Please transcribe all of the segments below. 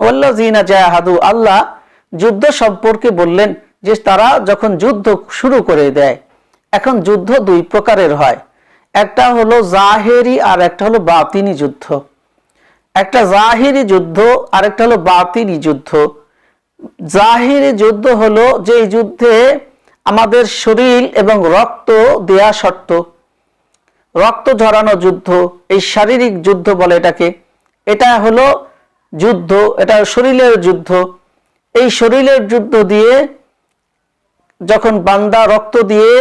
ওয়াল্লাযিনা জাহাদু, আল্লাহ যুদ্ধ সম্পর্কে বললেন যে তারা যখন যুদ্ধ শুরু করে দেয়। এখন যুদ্ধ দুই প্রকারের হয়, একটা হলো জাহেরি আর একটা হলো বাতিনি যুদ্ধ। একটা জাহিরি যুদ্ধ আর একটা হলো বাতিনি যুদ্ধ। জাহিরি যুদ্ধ হলো যে যুদ্ধে আমাদের শরীর এবং রক্ত দেয়া শর্ত, রক্ত ঝরানো যুদ্ধ, এই শারীরিক যুদ্ধ বলে এটাকে। এটা হলো যুদ্ধ, এটা শরীরের যুদ্ধ। এই শরীরের যুদ্ধ দিয়ে যখন বান্দা রক্ত দিয়ে,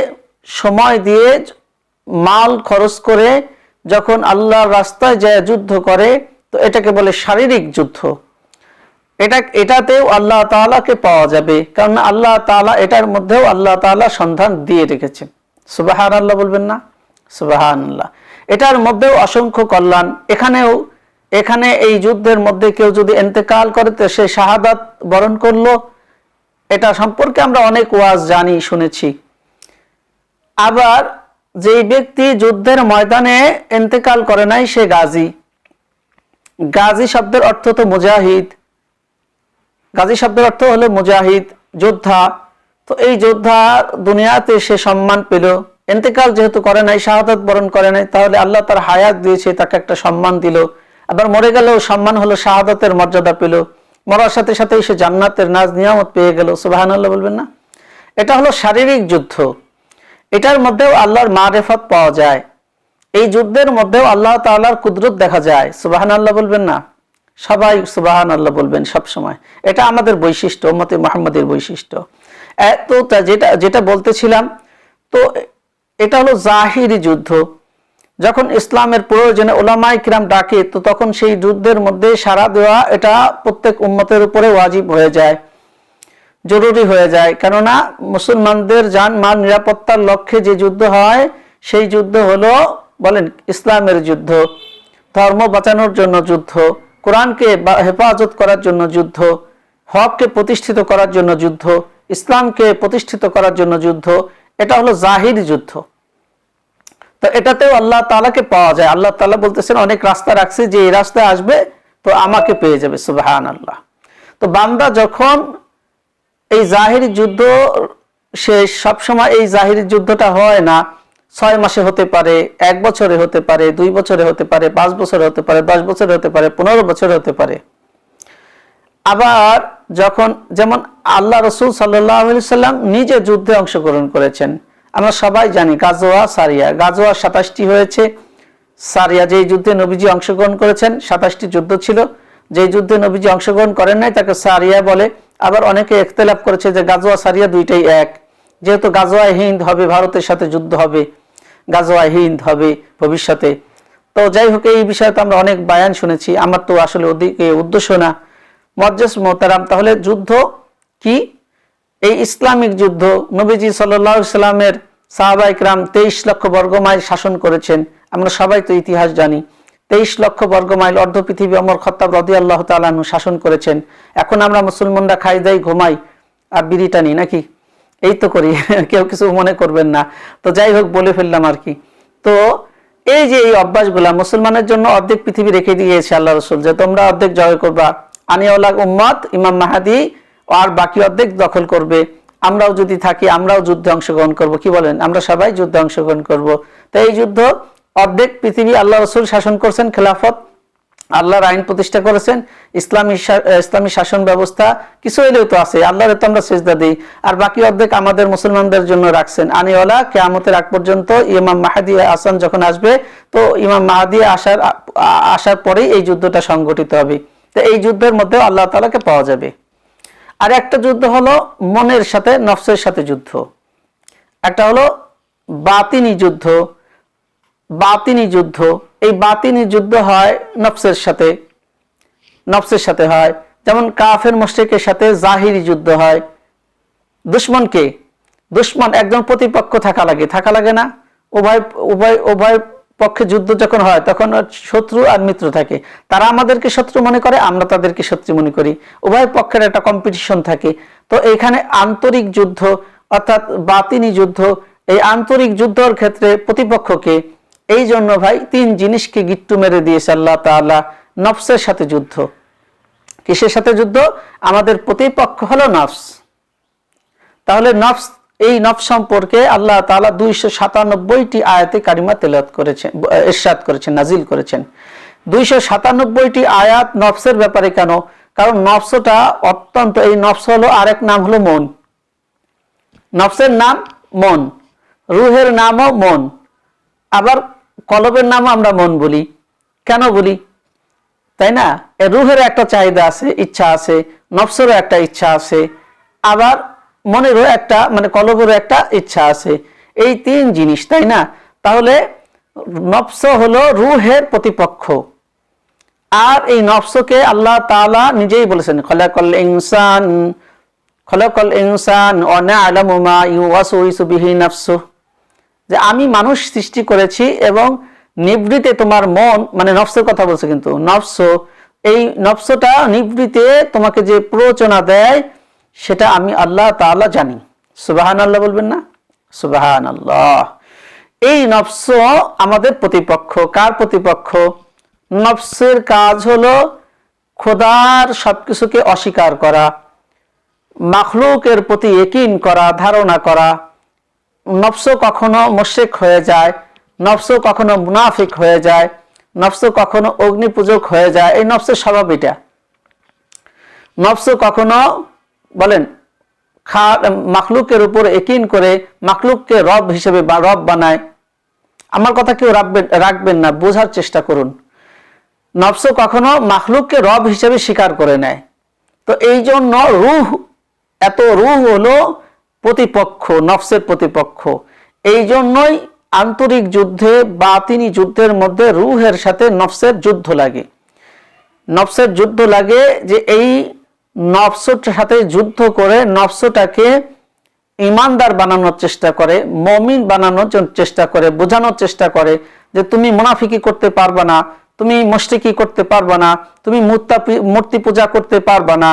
সময় দিয়ে, মাল খরচ করে যখন আল্লাহর রাস্তায় যায় যুদ্ধ করে, তো এটাকে বলে শারীরিক যুদ্ধ। এটাতেও আল্লাহ তাআলাকে পাওয়া যাবে, কারণ আল্লাহ তাআলা এটার মধ্যেও আল্লাহ তাআলা সন্ধান দিয়ে রেখেছেন। সুবহানাল্লাহ বলবেন না? সুবহানাল্লাহ। এটার মধ্যেও অসংখ্য কল্যাণ। এখানে এই যুদ্ধের মধ্যে কেউ যদি ইন্তেকাল করে তো সে শাহাদাত বরণ করলো, এটা সম্পর্কে আমরা অনেক ওয়াজ জানি, শুনেছি। আবার যেই ব্যক্তি যুদ্ধের ময়দানে ইন্তেকাল করে নাই সে গাজী। গাজী শব্দের অর্থ তো মুজাহিদ। গাজী শব্দের অর্থ হলো মুজাহিদ, যোদ্ধা। তো এই যোদ্ধা দুনিয়াতে সে সম্মান পেল, ইন্তেকাল যেহেতু করে নাই, শাহাদাত বরণ করে নাই, তাহলে আল্লাহ তার হায়াত দিয়েছে, তাকে একটা সম্মান দিল। আবার মরে গেলেও সম্মান হলো, শাহাদাতের মর্যাদা পেল। মরার সাথে সাথেই সে জান্নাতের নাজ নিয়ামত পেয়ে গেল। সুবহানাল্লাহ বলবেন না? এটা হলো শারীরিক যুদ্ধ। এটার মধ্যেও আল্লাহর মারিফত পাওয়া যায়। এই যুদ্ধের মধ্যেও আল্লাহ তাআলার কুদরত দেখা যায়। সুবহানাল্লাহ বলবেন না? সবাই সুবহানাল্লাহ বলবেন সব সময়। এটা আমাদের বৈশিষ্ট্য, উম্মতে মুহাম্মাদের বৈশিষ্ট্য। তো যেটা বলতেছিলাম, তো এটা হলো জাহিরি যুদ্ধ। যখন ইসলামের প্রয়োজনে উলামায়ে কিরাম ডাকে, তো তখন সেই যুদ্ধের মধ্যে সাড়া দেওয়া এটা প্রত্যেক উম্মতের উপরে ওয়াজিব হয়ে যায়, জরুরি হয়ে যায়। কেননা মুসলমানদের জান মাল নিরাপত্তার লক্ষ্যে যে যুদ্ধ হয়, সেই যুদ্ধ হলো বলেন ইসলামের যুদ্ধ, ধর্ম বাঁচানোর জন্য যুদ্ধ, কোরআনকে হেফাজত করার জন্য যুদ্ধ, হককে প্রতিষ্ঠিত করার জন্য যুদ্ধ, ইসলামকে প্রতিষ্ঠিত করার জন্য যুদ্ধ। এটা হলো জাহিরি যুদ্ধ। তো এটাতেও আল্লাহ তাআলাকে পাওয়া যায়। আল্লাহ তাআলা বলতেছেন অনেক রাস্তা রাখছি, যে এই রাস্তায় আসবে তো আমাকে পেয়ে যাবে। সুবহানাল্লাহ। তো বান্দা যখন এই জাহিরি যুদ্ধ, সে সবসময় এই জাহিরি যুদ্ধটা হয় না, 6 মাসে হতে পারে, 1 বছরে হতে পারে, 2 বছরে হতে পারে, 5 বছরে হতে পারে, 10 বছরে হতে পারে, 15 বছরে হতে পারে। আবার যখন যেমন আল্লাহ রাসূল সাল্লাল্লাহু আলাইহি সাল্লাম নিজে যুদ্ধে অংশগ্রহণ করেছেন, আমরা সবাই জানি। গাজওয়া সারিয়া, গাজওয়া 27টি হয়েছে। সারিয়া যেই যুদ্ধে নবীজি অংশগ্রহণ করেছেন, 27টি যুদ্ধ ছিল। যেই যুদ্ধে নবীজি অংশগ্রহণ করেন নাই তাকে সারিয়া বলে। আবার অনেকে ইখতিলাফ করেছে যে গাজওয়া সারিয়া দুইটাই এক, যেহেতু গাজওয়া হিন্দ হবে, ভারতের সাথে যুদ্ধ হবে, গাজওয়া হিন্দ হবে ভবিষ্যতে। তো যাই হোক, এই বিষয়ে তো আমরা অনেক বয়ান শুনেছি, আমার তো আসলে ওদিকে উদ্দেশ্য না। মুআজ্জাজ মোহতারাম, তাহলে যুদ্ধ কি? এই ইসলামিক যুদ্ধ নবীজি সাল্লাল্লাহু আলাইহি সাল্লামের সাহাবায়ে কিরাম 23 লক্ষ বর্গ মাইল শাসন করেছেন। আমরা সবাই তো ইতিহাস জানি। 23 লক্ষ বর্গ মাইল অর্ধ পৃথিবী ওমর খাত্তাব রাদিয়াল্লাহু তাআলা আনহু শাসন করেছেন। এখন আমরা মুসলমানরা খাই দাই ঘুমাই আর বিড়ি টানি নাকি? এই তো করি, কেউ কিছু মনে করবেন না। তো যাই হোক, বলে ফেললাম আর কি। তো এই যে এই অভ্যাসগুলা মুসলমানের জন্য অর্ধেক পৃথিবী রেখে দিয়েছে আল্লাহ রাসূল, যে তোমরা অর্ধেক জয় করবা, আনিওয়ালা উম্মত ইমাম মাহদি আর বাকি অর্ধেক দখল করবে। আমরাও যদি থাকি, আমরাও যুদ্ধে অংশগ্রহণ করব। কি বলেন? আমরা সবাই যুদ্ধে অংশগ্রহণ করব। তো এই যুদ্ধ অর্ধেক পৃথিবী আল্লাহ রাসূল শাসন করছেন, খেলাফত, আল্লাহর আইন প্রতিষ্ঠা করেছেন, ইসলামী শাসন ব্যবস্থা কিছু হলেও তো আছে, আল্লাহর তো আমরা সিজদা দিই। আর বাকি অর্ধেক আমাদের মুসলমানদের জন্য রাখছেন। আনিওয়ালা কিয়ামতের আগ পর্যন্ত ইমাম মাহদি হাসান যখন আসবে, তো ইমাম মাহদি আসার পরেই এই যুদ্ধটা সংগঠিত হবে। তো এই যুদ্ধের মধ্যেও আল্লাহ তাআলাকে পাওয়া যাবে। আর একটা যুদ্ধ হলো মনের সাথে, নফসের সাথে যুদ্ধ। একটা হলো বাতিনি যুদ্ধ। বাতিনি যুদ্ধ, এই বাতিনি যুদ্ধ হয় নফসের সাথে হয়। যেমন কাফের মুশরিকের সাথে জাহিরি যুদ্ধ হয়। দুশমন একজন প্রতিপক্ষ থাকা লাগে না? উভয় পক্ষে যুদ্ধ যখন হয় তখন শত্রু আর মিত্র থাকে। তারা আমাদেরকে শত্রু মনে করে, আমরা তাদেরকে শত্রু মনে করি। উভয় পক্ষের একটা কম্পিটিশন থাকে। তো এখানে আন্তরিক যুদ্ধ অর্থাৎ বাতিনি যুদ্ধ, এই আন্তরিক যুদ্ধের ক্ষেত্রে প্রতিপক্ষকে, এই জন্য ভাই 3 জিনিসকে গিট্টু মেরে দিয়েছে আল্লাহ তাআলা। নফসের সাথে যুদ্ধ, কিসের সাথে যুদ্ধ? আমাদের প্রতিপক্ষ হলো নফস। তাহলে নফস, এই নফস সম্পর্কে আল্লাহ তাআলা 297টি আয়াতে কারিমা তেলাওয়াত করেছেন, ইরশাদ করেছেন, নাজিল করেছেন। 297টি আয়াত নফসের ব্যাপারে কেন? কারণ নফসটা অত্যন্ত, এই নফস হলো আরেক নাম হলো মন। নফসের নাম মন, রুহের নামও মন, আবার কলবের নামও আমরা মন বলি। কেন বলি? তাই না? রুহের একটা চাহিদা আছে, ইচ্ছা আছে, নফসেরও একটা ইচ্ছা আছে, আবার মনেরও একটা, মানে কলবেরও একটা ইচ্ছা আছে। এই তিন জিনিস, তাই না? তাহলে নফস হলো রুহের প্রতিপক্ষ। আর এই নফসকে আল্লাহ তাআলা নিজেই বলেছেন, খলাকাল ইনসান ওয়া না'লামু মা ইউওয়াসউইসু বিহি নাফসুহু, যে আমি মানুষ সৃষ্টি করেছি এবং নিভৃতে তোমার মন, মানে নফসের কথা বলছে, কিন্তু নফস, এই নফসটা নিভৃতে তোমাকে যে প্ররোচনা দেয় সেটা আমি আল্লাহ তাআলা জানি। সুবহানাল্লাহ বলবেন না? সুবহানাল্লাহ। এই নফস আমাদের প্রতিপক্ষ। কার প্রতিপক্ষ? নফসের কাজ হলো খোদার সবকিছুকে অস্বীকার করা, মাখলুকের প্রতি ইয়াকিন করা, ধারণা করা। নফস কখনো মুশরিক হয়ে যায়, নফস কখনো মুনাফিক হয়ে যায়, নফস কখনো অগ্নি পূজক হয়ে যায়। এই নফসের স্বভাব এটা। নফস কখনো বলেন মাখলুকের উপর ইয়াকিন করে মাখলুককে রব হিসেবে বা রব বানায়। আমার কথা কেউ রাখবেন না, বোঝার চেষ্টা করুন। নফস কখনো মাখলুককে রব হিসেবে স্বীকার করে নেয়। তো এই জন্য রূহ, এত রূহ হলো প্রতিপক্ষ, নফসের প্রতিপক্ষ। এই জন্যই আন্তরিক যুদ্ধে, বাতিনি যুদ্ধের মধ্যে রূহের সাথে নফসের যুদ্ধ লাগে। নফসের যুদ্ধ লাগে যে এই নফসের সাথে যুদ্ধ করে নফসটাকে ইমানদার বানানোর চেষ্টা করে, মুমিন বানানোর চেষ্টা করে, বোঝানোর চেষ্টা করে যে তুমি মুনাফিকি করতে পারবে না, তুমি মুশরিকি করতে পারবে না, তুমি মূর্তি পূজা করতে পারবে না,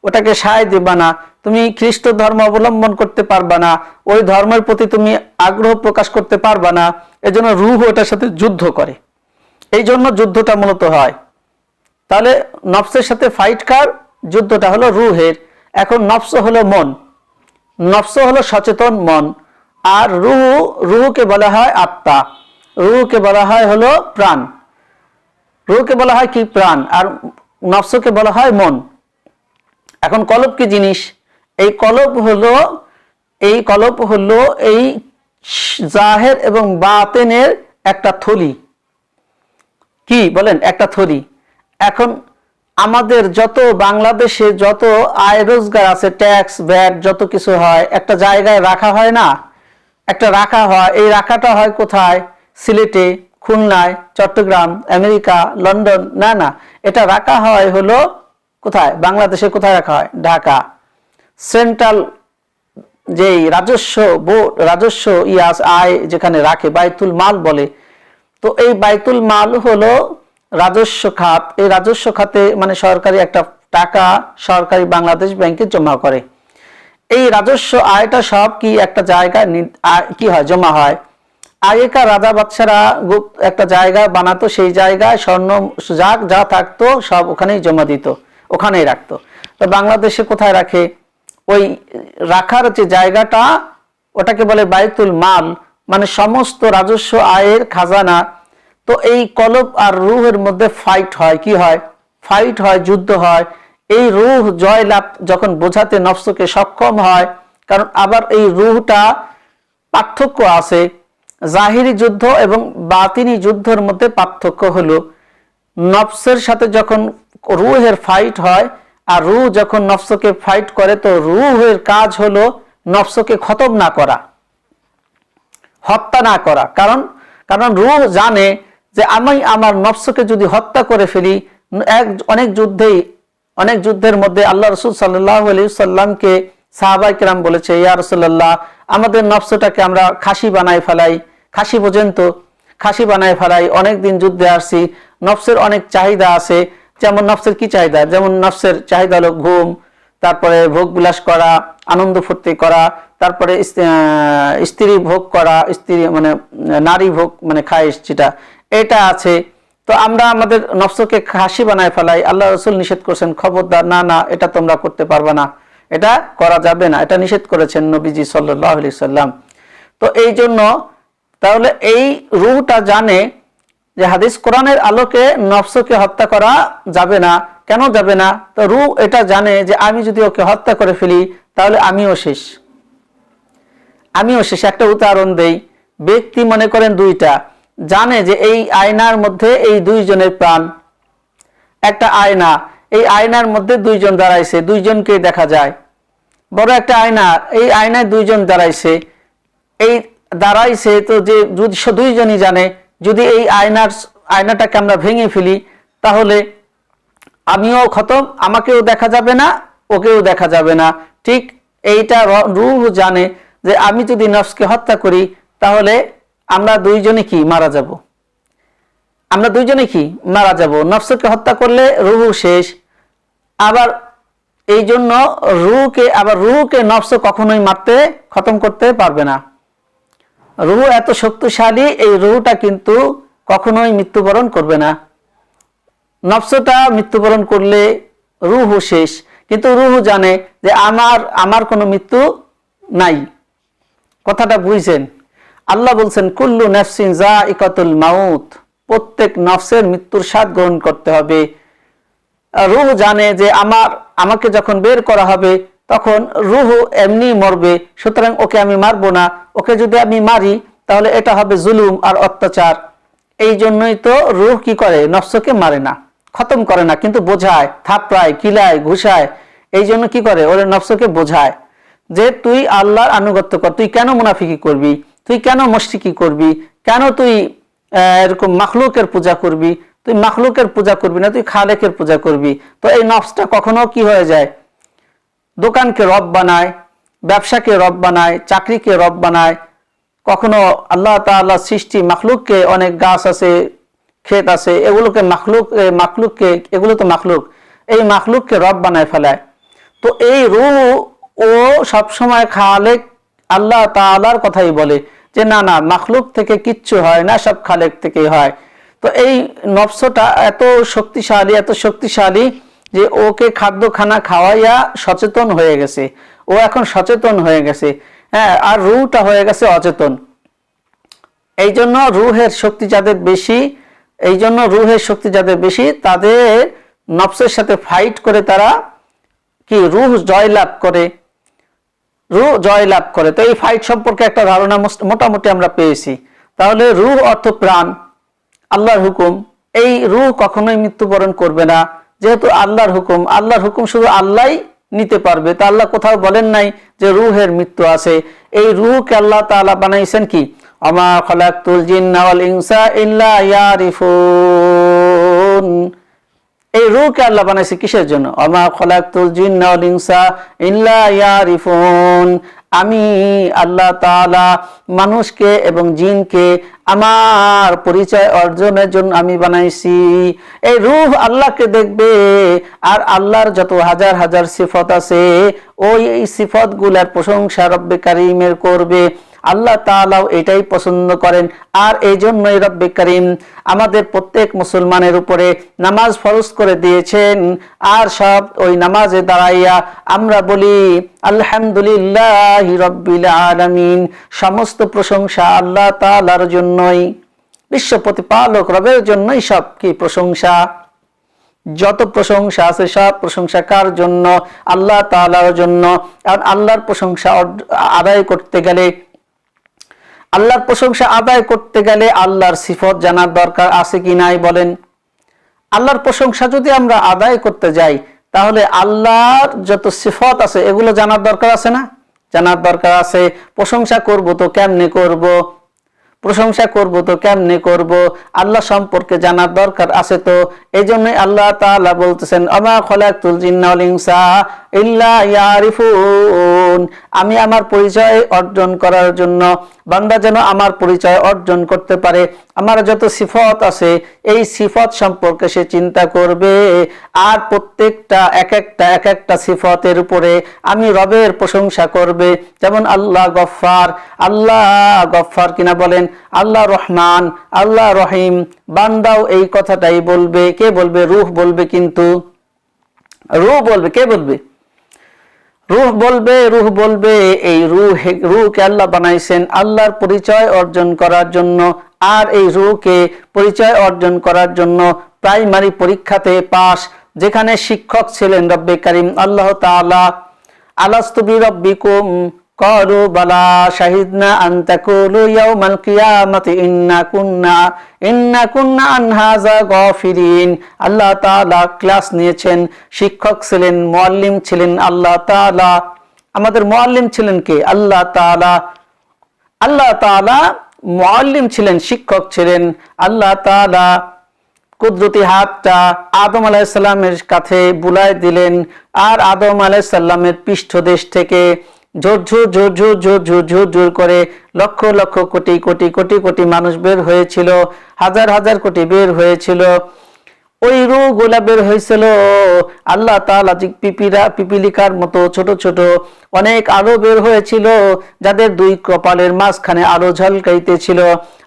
ওটাকে সায় দিবা না, তুমি খ্রিস্ট ধর্ম অবলম্বন করতে পারবা না, ওই ধর্মের প্রতি তুমি আগ্রহ প্রকাশ করতে পারবা না। এজন্য রূহ ওটার সাথে যুদ্ধ করে। এই জন্য যুদ্ধটা মূলত হয়। তাহলে নফসের সাথে ফাইট কার? যুদ্ধটা হলো রূহের। এখন নফস হলো মন, নফস হলো সচেতন মন, আর রূহকে বলা হয় আত্মা, রূহকে বলা হয় হলো প্রাণ। রূহকে বলা হয় কি? প্রাণ। আর নফসকে বলা হয় মন। এখন কলব কি জিনিস? এই কলব হলো এই জাহের এবং বাতেনের একটা থলি। কি বলেন? একটা থলি। এখন আমাদের যত বাংলাদেশে যত আয় রোজগার আছে, ট্যাক্স ভ্যাট যত কিছু হয়, একটা জায়গায় রাখা হয় না? একটা রাখা হয়। এই রাখাটা হয় কোথায়? সিলেটে, খুলনায়, চট্টগ্রাম, আমেরিকা, লন্ডন। না না, এটা রাখা হয় হলো কোথায়? বাংলাদেশে কোথায় রাখা হয়? ঢাকা। সেন্ট্রাল যেই রাজস্ব আয় যেখানে রাখে, বাইতুল মাল বলে। তো এই বাইতুল মাল হলো রাজস্ব খাত। এই রাজস্ব খাতে মানে সরকারি একটা টাকা সরকারি বাংলাদেশ ব্যাংকে জমা করে। এই রাজস্ব আয়টা সব কি একটা জায়গায় কি হয়? জমা হয়। আগেকার রাজা বাদশারা একটা জায়গা বানাতো, সেই জায়গায় স্বর্ণ যা থাকতো সব ওখানেই জমা দিত, ওখানেই রাখতো। তো বাংলাদেশে কোথায় রাখে? ওই রাখার যে জায়গাটা, ওটাকে বলে বাইতুল মাল, মানে সমস্ত রাজস্ব আয়ের খাজানা। তো এই কলব আর রূহের মধ্যে ফাইট হয়। কি হয়? ফাইট হয়, যুদ্ধ হয়। এই রূহ জয়লাভ যখন বোঝাতে নফসকে সক্ষম হয়, কারণ আবার এই রূহটা পার্থক্য আছে। জাহিরি যুদ্ধ এবং বাতিনি যুদ্ধের মধ্যে পার্থক্য হলো, নফসের সাথে যখন রূহের ফাইট হয় আর রূহ যখন নফসকে ফাইট করে, তো রূহের কাজ হলো নফসকে খতম না করা, হত্যা না করা। কারণ রূহ জানে যে আমি আমার নফসকে যদি হত্যা করে ফেলি, অনেক যুদ্ধের মধ্যে আল্লাহ রাসূল সাল্লাল্লাহু আলাইহি সাল্লামকে সাহাবায়ে কেরাম বলেছে, ইয়া রাসূলুল্লাহ, আমাদের নফসটাকে আমরা খাসি বানায় ফেলাই, খাসি পর্যন্ত খাসি বানায় ফেলাই, অনেকদিন যুদ্ধে আসছি, নফসের অনেক চাহিদা আছে। যেমন নফসের কি চাহিদা? যেমন নফসের চাহিদা হলো ঘুম, তারপরে ভোগ বিলাস করা, আনন্দ ফুর্তি করা, তারপরে স্ত্রী ভোগ করা, স্ত্রী মানে নারী ভোগ মানে খায়েশ, যেটা এটা আছে। তো আমরা আমাদের নফসকে খাসি বানায় ফেলাই। আল্লাহ রাসূল নিষেধ করেছেন, খবরদার, না না, এটা তোমরা করতে পারবে না, এটা করা যাবে না, এটা নিষেধ করেছেন নবীজি সাল্লাল্লাহু আলাইহি সাল্লাম। তো এই জন্য তাহলে এই রূহটা জানে যে হাদিস কোরআনের আলোকে নফসকে হত্যা করা যাবে না। কেন যাবে না? তো রূহ এটা জানে যে আমি যদি ওকে হত্যা করে ফেলি তাহলে আমিও শেষ। একটা উদাহরণ দেই। ব্যক্তি মনে করেন দুইটা, জানে যে এই আয়নার মধ্যে এই দুইজনের প্রাণ। একটা আয়না, এই আয়নার মধ্যে দুইজন দাঁড়াইছে, দুইজনকে দেখা যায়। বড় একটা আয়না, এই আয়নায় দুইজন দাঁড়াইছে, এই দাঁড়াইছে তো যে যদি দুইজনই জানে যদি এই আয়নাটাকে আমরা ভেঙে ফেলি তাহলে আমিও খতম, আমাকেও দেখা যাবে না, ওকেও দেখা যাবে না। ঠিক এইটা রূহ জানে যে আমি যদি নফসকে হত্যা করি তাহলে আমরা দুইজনে কি মারা যাব, নফসকে হত্যা করলে রূহ শেষ। আবার এই জন্য রূহকে নফস কখনোই খতম করতে পারবে না। রূহ এত শক্তিশালী, এই রূহটা কিন্তু কখনোই মৃত্যুবরণ করবে না। নফসটা মৃত্যুবরণ করলে রূহ শেষ, কিন্তু রূহ জানে যে আমার কোনো মৃত্যু নাই। কথাটা বুঝছেন? আল্লাহ বলছেন কুল্লু নাফসিন যায়িকাতুল মাউত, প্রত্যেক নফসের মৃত্যুর স্বাদ গ্রহণ করতে হবে। রূহ জানে যে আমাকে যখন বের করা হবে তখন রূহ এমনি মরবে, সুতরাং ওকে আমি মারবো না। ওকে যদি আমি মারি তাহলে এটা হবে জুলুম আর অত্যাচার। এই জন্যই তো রূহ কি করে? নফসকে মারে না, খতম করে না, কিন্তু বোঝায়, থাপড়ায়, কিলায়, ঘুষায়। এই জন্য কি করে? ওরে নফসকে বোঝায় যে তুই আল্লাহর আনুগত্য কর, তুই কেন মুনাফিকি করবি, তুই কেন মুশরিকি করবি, কেন তুই এরকম মাখলুকের পূজা করবি, তুই মাখলুকের পূজা করবি না, তুই খালেকের পূজা করবি। তো এই নফসটা কখনো কি হয়ে যায়? দোকানকে রব বানায়, ব্যবসাকে রব বানায়, চাকরিকে রব বানায়। কখনো আল্লাহ তাআলা সৃষ্টি মাখলুককে, অনেক গাছ আছে, ক্ষেত আছে, এগুলোকে মাখলুককে, এগুলো তো মাখলুক, এই মাখলুককে রব বানায় ফেলায়। তো এই রূহ ও সবসময় খালেক আল্লাহ তাআলার কথাই বলে যে না না, মাখলুক থেকে কিচ্ছু হয় না, সব খালেক থেকেই হয়। তো এই নফসটা এত শক্তিশালী যে ওকে খানা খাওয়াইয়া সচেতন হয়ে গেছে, ও এখন সচেতন হয়ে গেছে, হ্যাঁ, আর রূহটা হয়ে গেছে অচেতন। এই জন্য রূহের শক্তি যাদের বেশি, তাদের নফসের সাথে ফাইট করে তারা কি রূহ জয়লাভ করে। তো এই ফাইট সম্পর্কে একটা ধারণা মোটামুটি আমরা পেয়েছি। তাহলে রূহ অর্থ প্রাণ, আল্লাহর হুকুম। এই রূহ কখনোই মৃত্যুবরণ করবে না, যেহেতু আল্লাহর হুকুম শুধু আল্লাহই নিতে পারবে। তা আল্লাহ কোথাও বলেন নাই যে রূহের মৃত্যু আছে। এই রূহকে আল্লাহ তাআলা বানাইছেন কি? আমা খালাকতুল জিন্না ওয়াল ইনসা ইল্লা ইয়ারিফুন। এই রূহকে আল্লাহ বানাইছে কিসের জন্য? আমা খালাকতুল জিন্না ওয়াল ইনসা ইল্লা ইয়ারিফুন। আমি আল্লাহ তাআলা মানুষকে এবং জিনকে আমার পরিচয় অর্জনের জন্য আমি বানাইছি। এই রূহ আল্লাহকে দেখবে, আর আল্লাহর যত হাজার হাজার সিফত আছে ওই সিফত গুলার প্রশংসা রব্বে কারীমের করবে। আল্লাহ তাআলাও এটাই পছন্দ করেন। আর এই জন্যই রব্বে কারীম আমাদের প্রত্যেক মুসলমানের উপরে নামাজ ফরজ করে দিয়েছেন। আর সব ওই নামাজে দাঁড়াইয়া আমরা বলি আলহামদুলিল্লাহি রাব্বিল আলামিন। সমস্ত প্রশংসা আল্লাহ তাআলার জন্যই, বিশ্ব প্রতিপালক রবের জন্যই সব কি প্রশংসা। যত প্রশংসা আছে সব প্রশংসা কার জন্য? আল্লাহ তাআলার জন্য। আর আল্লাহর প্রশংসা আদায় করতে গেলে, আল্লাহর সিফত জানার দরকার আছে কি নাই বলেন? আল্লাহর প্রশংসা যদি আমরা আদায় করতে যাই তাহলে আল্লাহর যত সিফত আছে এগুলো জানার দরকার আছে না? জানার দরকার আছে। প্রশংসা করব তো কেমনে করব? আল্লাহ সম্পর্কে জানার দরকার আছে। তো এই জন্যই আল্লাহ তাআলা বলতেছেন আমা খালাকতুল জিন্না ওয়াল ইনসা ইল্লা ইয়ারিফুন। আমি আমার পরিচয় অর্জন করার জন্য বান্দা যেন আমার পরিচয় অর্জন করতে পারে, আমার যত সিফত আছে এই সিফত সম্পর্কে সে চিন্তা করবে, আর প্রত্যেকটা এক একটা সিফতের উপরে আমি রবের প্রশংসা করবে। যেমন আল্লাহ গফফার কিনা বলেন, আল্লাহ রহমান, আল্লাহ রহিম। বান্দাও এই কথাটাই বলবে। কে বলবে? রূহ বলবে। কিন্তু রূহ বলবে, কে বলবে? রূহ বলবে। এই রূহকে আল্লাহ বানাইছেন আল্লাহর পরিচয় অর্জন করার জন্য, আর এই রূহকে পরিচয় অর্জন করার জন্য প্রাইমারি পরীক্ষাতে পাস, যেখানে শিক্ষক ছিলেন রব্বে কারীম আল্লাহ তাআলা। আলাস্তু বিরাব্বিকুম ক্বালু বালা শাহিদনা আন তাকুলু ইয়াউমাল কিয়ামাতি ইন্না কুন্না আন হাযা গাফিরিন। আল্লাহ তাআলা ক্লাস নিয়েছেন, শিক্ষক ছিলেন, মুআল্লিম ছিলেন আল্লাহ তাআলা। আমাদের মুআল্লিম ছিলেন কে? আল্লাহ তাআলা। আল্লাহ তাআলা মুআল্লিম ছিলেন, শিক্ষক ছিলেন আল্লাহ তাআলা। কুদরতি হাতটা আদম আলাইহিস সালামের কাছে বুলায় দিলেন, আর আদম আলাইহিস সালামের পৃষ্ঠদেশ থেকে ঝুর করে লক্ষ লক্ষ কোটি কোটি কোটি কোটি মানুষ বের হয়েছিল, হাজার হাজার কোটি বের হয়েছিল। ওই রূহগুলা বের হয়েছিল। আল্লাহ তাআলা পিপিলিকার মতো ছোট ছোট অনেক আলো বের হয়েছিল, যাদের দুই কপালের মাঝখানে আলো ঝলকাইতেছিল।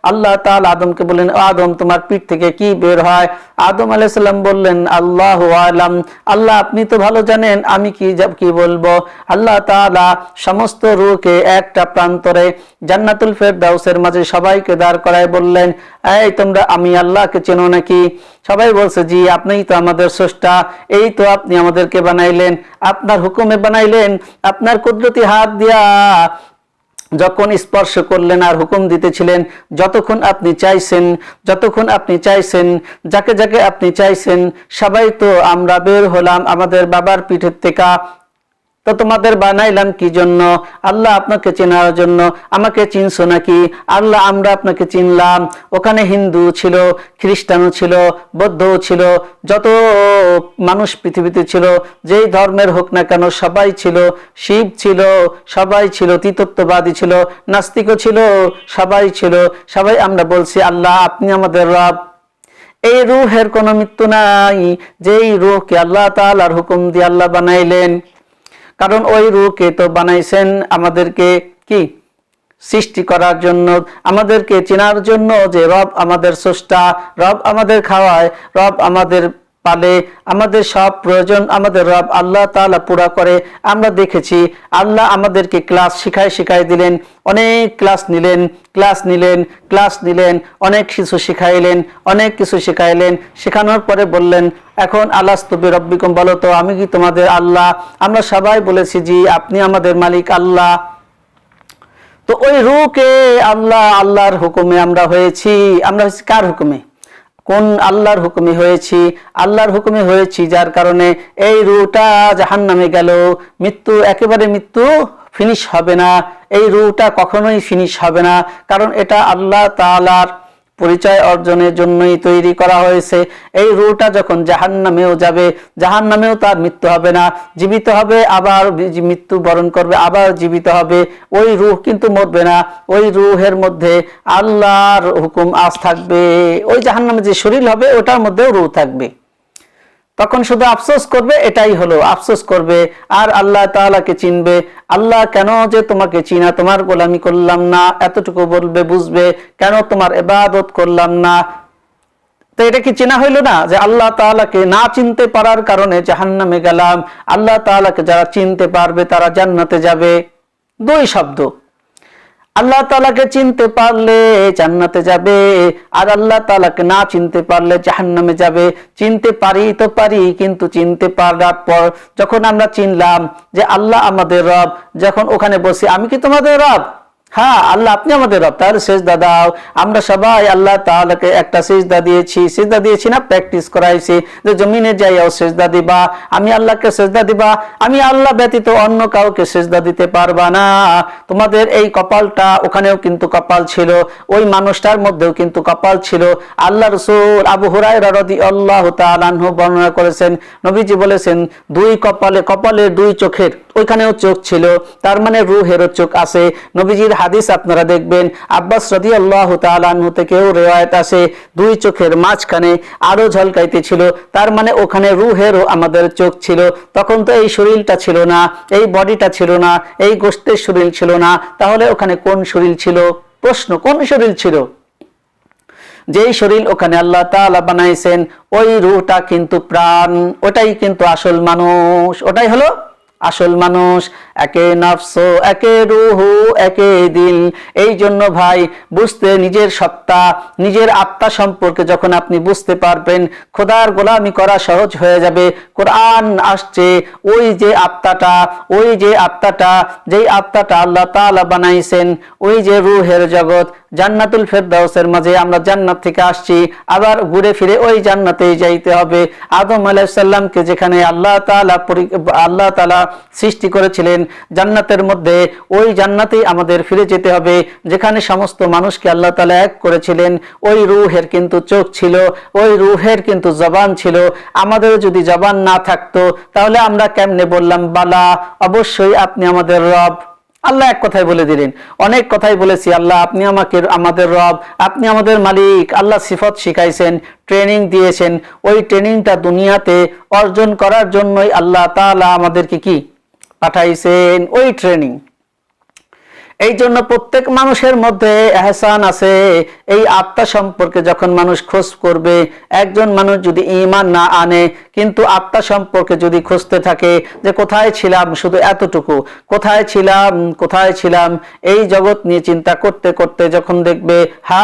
আল্লাহ তাআলা আদমকে বললেন, আদম তোমার পিঠ থেকে কি বের হয়? আদম আলাইহিস সালাম বললেন, আল্লাহু আলাম, আল্লাহ আপনি তো ভালো জানেন, আমি কি বলবো। আল্লাহ তাআলা সমস্ত রূহকে একটা প্রান্তরে জান্নাতুল ফেরদাউসের মাঝে সবাইকে দাঁড় করায় বললেন, এই তোমরা আমি আল্লাহকে চেনো নাকি? সবাই বলছে, জি আপনিই তো আমাদের স্রষ্টা, এই তো আপনি আমাদেরকে বানাইলেন, আপনার হুকুমে বানাইলেন, আপনার কুদরতি হাত দিয়া যখন স্পর্শ করলেন আর হুকুম দিতেছিলেন, যতক্ষণ আপনি চাইছেন, যাকে যাকে আপনি চাইছেন, সবাই তো আমরা বের হলাম আমাদের বাবার পিঠের থেকে। তো তোমাদের বানাইলাম কি জন্য? আল্লাহ আপনাকে চেনার জন্য। আমাকে চিনছো নাকি? আল্লাহ আমরা আপনাকে চিনলাম। ওখানে হিন্দু ছিল, খ্রিস্টানও ছিল, বৌদ্ধও ছিল, যত মানুষ পৃথিবীতে ছিল, যেই ধর্মের হোক না কেন সবাই ছিল। শিব ছিল, সবাই ছিল। তৃতীয়ত্ববাদী ছিল, নাস্তিকও ছিল, সবাই ছিল। সবাই আমরা বলছি আল্লাহ আপনি আমাদের রব। এই রূহের কোনো মৃত্যু নাই, যেই রূহকে আল্লাহ তাআলার হুকুম দিয়ে আল্লাহ বানাইলেন। কারণ ওই রূহকে তো বানাইছেন আমাদেরকে কি সৃষ্টি করার জন্য, আমাদেরকে চেনার জন্য, যে রব আমাদের স্রষ্টা, রব আমাদের খাওয়ায়, রব আমাদের পালে, আমাদের সব প্রয়োজন আমাদের রব আল্লাহ তাআলা পুরা করে। আমরা দেখেছি আল্লাহ আমাদেরকে ক্লাস শিখাই দিলেন, অনেক ক্লাস নিলেন, অনেক কিছু শিখাইলেন। শেখানোর পরে বললেন, এখন আলাস্তু বিরাব্বিকুম, বলো তো আমি কি তোমাদের আল্লাহ? আমরা সবাই বলেছি জি আপনি আমাদের মালিক আল্লাহ। তো ওই রূহকে আল্লাহর হুকুমে আমরা হয়েছি কার হুকুমে? কোন আল্লাহর হুকুমে হয়েছি? আল্লাহর হুকুমে হয়েছি, যার কারণে এই রূহটা জাহান্নামে গেল। একেবারে মৃত্যু ফিনিশ হবে না, এই রূহটা কখনোই ফিনিশ হবে না, কারণ এটা আল্লাহ তাআলার পরিচয় অর্জনের জন্যই তৈরি করা হয়েছে। এই রূহটা যখন জাহান্নামেও যাবে, জাহান্নামেও তার মৃত্যু হবে না, জীবিত হবে, আবার মৃত্যু বরণ করবে, আবার জীবিত হবে। ওই রূহ কিন্তু মরবে না, ওই রূহের মধ্যে আল্লাহর হুকুম আজ থাকবে। ওই জাহান্নামে যে শরীর হবে ওটার মধ্যেও রূহ থাকবে। তখন শুধু আফসোস করবে, এটাই হলো আফসোস করবে, আর আল্লাহ তাআলাকে চিনবে। আল্লাহ কেন যে তোমাকে চিনা, তোমার গোলামি করলাম না, এতটুকু বলবে, বুঝবে কেন তোমার ইবাদত করলাম না। তো এটা কি চেনা হইল না, যে আল্লাহ তাআলাকে না চিনতে পারার কারণে জাহান্নামে গেলাম। আল্লাহ তাআলাকে যারা চিনতে পারবে তারা জান্নাতে যাবে। দুই শব্দ, আল্লাহ তাআলাকে চিনতে পারলে জান্নাতে যাবে, আর আল্লাহ তাআলাকে না চিনতে পারলে জাহান্নামে যাবে। চিনতে পারি, কিন্তু চিনতে পারার পর যখন আমরা চিনলাম যে আল্লাহ আমাদের রব, যখন ওখানে বসি আমি কি তোমাদের রব? হ্যাঁ আল্লাহ আপনি আমাদের রব, তাহলে সিজদা দাও। আমরা সবাই আল্লাহ তাআলাকে একটা সিজদা দিয়েছি না, প্র্যাকটিস করাইছি যে জমিনে যাইয়াও সিজদা দিবা, আমি আল্লাহকে সিজদা দিবা, আমি আল্লাহ ব্যতীত অন্য কাউকে সিজদা দিতে পারবা না। তোমাদের এই কপালটা, ওখানেও কিন্তু কপাল ছিল, ওই মানুষটার মধ্যেও কিন্তু কপাল ছিল। আল্লাহ রাসূল আবু হুরায়রা রাদিয়াল্লাহু তাআলা আনহু বর্ণনা করেছেন, নবীজি বলেছেন দুই কপালের দুই চোখের ওইখানেও চোখ ছিল, তার মানে রূহেরও চোখ আছে। নবীজির হাদিস আপনারা দেখবেন, আব্বাস রাদিয়াল্লাহু তাআলা আনহু থেকেও রিওয়ায়াত আছে, দুই চোখের মাঝখানে আলো ঝলকাইতে ছিল, তার মানে ওখানে রূহেরও আমাদের চোখ ছিল। তখন তো এই শরীরটা ছিল না, এই বডিটা ছিল না, এই গোশতের শরীর ছিল না, তাহলে ওখানে কোন শরীর ছিল? প্রশ্ন, কোন শরীর ছিল? যেই শরীর ওখানে আল্লাহ তাআলা বানাইছেন, ওই রূহটা কিন্তু প্রাণ, ওটাই কিন্তু আসল মানুষ, ওটাই হলো আসল মানুষ। একে নফস একে রূহ একে দিল। এই জন্য ভাই বুঝতে, নিজের সত্তা নিজের আত্মা সম্পর্কে যখন আপনি বুঝতে পারবেন, খোদার গোলামি করা সহজ হয়ে যাবে। কোরআন আসছে, ওই যে আত্মাটা যেই আত্মাটা আল্লাহ তাআলা বানাইছেন, ওই যে রূহের জগৎ, জান্নাতুল ফেরদাউসের মাঝে, আমরা জান্নাত থেকে আসছি, আবার ঘুরে ফিরে ওই জান্নাতেই যাইতে হবে। আদম আলাইহিস সালামকে যেখানে আল্লাহ তাআলা সৃষ্টি করেছিলেন জান্নাতের মধ্যে, ওই জান্নাতেই আমাদের ফিরে যেতে হবে, যেখানে সমস্ত মানুষকে আল্লাহ তাআলা এক করেছিলেন। ওই রূহের কিন্তু চোখ ছিল, ওই রূহের কিন্তু জবান ছিল। আমাদের যদি জবান না থাকতো, তাহলে আমরা কেমনে বললাম বালা, অবশ্যই আপনি আমাদের রব। আল্লাহ এক কথাই বলে দিলেন, অনেক কথাই বলেছি, আল্লাহ আপনি আমাদের রব, আপনি আমাদের মালিক। আল্লাহ সিফত শিখাইছেন, ট্রেনিং দিয়েছেন, ওই ট্রেনিংটা দুনিয়াতে অর্জন করার জন্যই আল্লাহ তাআলা আমাদেরকে কি পাঠাইছেন, ওই ট্রেনিং। এই জন্য প্রত্যেক মানুষের মধ্যে এহসান আছে। এই আত্মা সম্পর্কে যখন মানুষ খোঁজ করবে, একজন মানুষ যদি ঈমান না আনে, কিন্তু আত্মা সম্পর্কে যদি খুঁজতে থাকে যে কোথায় ছিলাম, শুধু এতটুকু, কোথায় ছিলাম, এই জগৎ নিয়ে চিন্তা করতে করতে যখন দেখবে হা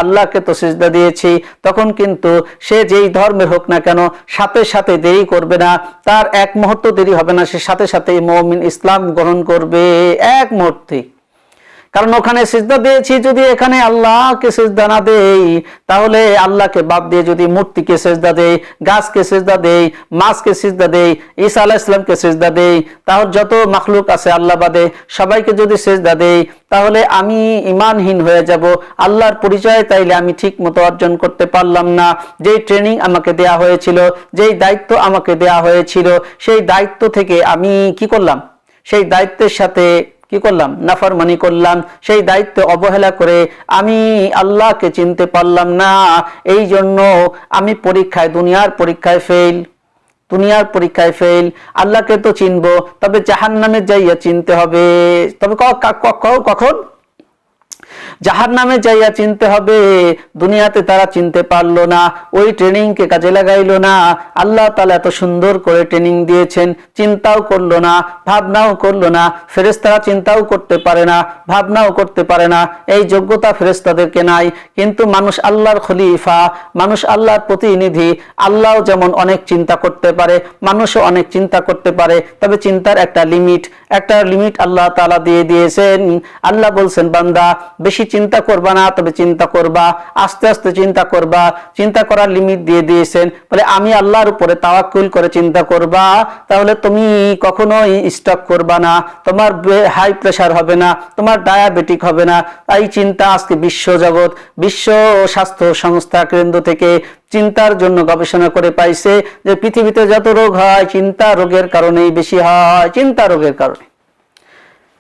আল্লাহকে তো সিজদা দিয়েছি, তখন কিন্তু সে যেই ধর্মের হোক না কেন, সাথে সাথে দেরি করবে না, তার এক মুহূর্ত দেরি হবে না, সে সাথে সাথে মুমিন ইসলাম গ্রহণ করবে এক মুহূর্তে। কারণ ওখানে সিজদা দিয়েছি, যদি এখানে আল্লাহকে সিজদা না দেই, তাহলে আল্লাহকে বাদ দিয়ে যদি মূর্তিকে সিজদা দেই, গাছকে সিজদা দেই, মাছকে সিজদা দেই, ঈসা আলাইহিস সালামকে সিজদা দেই, তাহলে যত মাখলুক আছে আল্লাহ বাদে সবাইকে যদি সিজদা দেই, তাহলে আমি ঈমানহীন হয়ে যাব। আল্লাহর পরিচয় তাইলে আমি ঠিক মতো অর্জন করতে পারলাম না। যেই ট্রেনিং আমাকে দেয়া হয়েছিল, যেই দায়িত্ব আমাকে দেয়া হয়েছিল, সেই দায়িত্ব থেকে আমি কি করলাম? সেই দায়িত্বের সাথে কি করলাম? নাফরমানি করলাম। সেই দায়িত্ব অবহেলা করে আমি আল্লাহকে চিনতে পারলাম না। এই জন্য আমি দুনিয়ার পরীক্ষায় ফেল। আল্লাহকে তো চিনবো, তবে জাহান্নামে যাইয়া চিনতে হবে। তবে কখন? জাহান্নামে যাইয়া চিনতে হবে। দুনিয়াতে তারা চিনতে পারলো না, ওই ট্রেনিংকে কাজে লাগাইলো না। আল্লাহ তাআলা এত সুন্দর করে ট্রেনিং দিয়েছেন, চিন্তাও করলো না, ভাবনাও করলো না। ফেরেশতারা চিন্তাও করতে পারে না, ভাবনাও করতে পারে না, এই যোগ্যতা ফেরেশতাদেরকে নাই। কিন্তু মানুষ আল্লাহর খলিফা, মানুষ আল্লাহর প্রতিনিধি। আল্লাহও যেমন অনেক চিন্তা করতে পারে, মানুষও অনেক চিন্তা করতে পারে, তবে চিন্তার একটা লিমিট আল্লাহ তাআলা দিয়ে দিয়েছেন। আল্লাহ বলছেন, বান্দা বেশি চিন্তা করবা না, তবে চিন্তা করবা, আস্তে আস্তে চিন্তা করবা। চিন্তা করার লিমিট দিয়ে দিয়েছেন, বলে আমি আল্লাহর উপরে তাওয়াক্কুল করে চিন্তা করবা, তাহলে তুমি কখনোই স্টক করবা না, তোমার হাই প্রেসার হবে না, তোমার ডায়াবেটিক হবে না। তাই চিন্তা আজকে বিশ্ব স্বাস্থ্য সংস্থা কেন্দ্র থেকে চিন্তার জন্য গবেষণা করে পাইছে যে পৃথিবীতে যত রোগ হয়, চিন্তা রোগের কারণেই বেশি হয়। চিন্তা রোগের কারণে,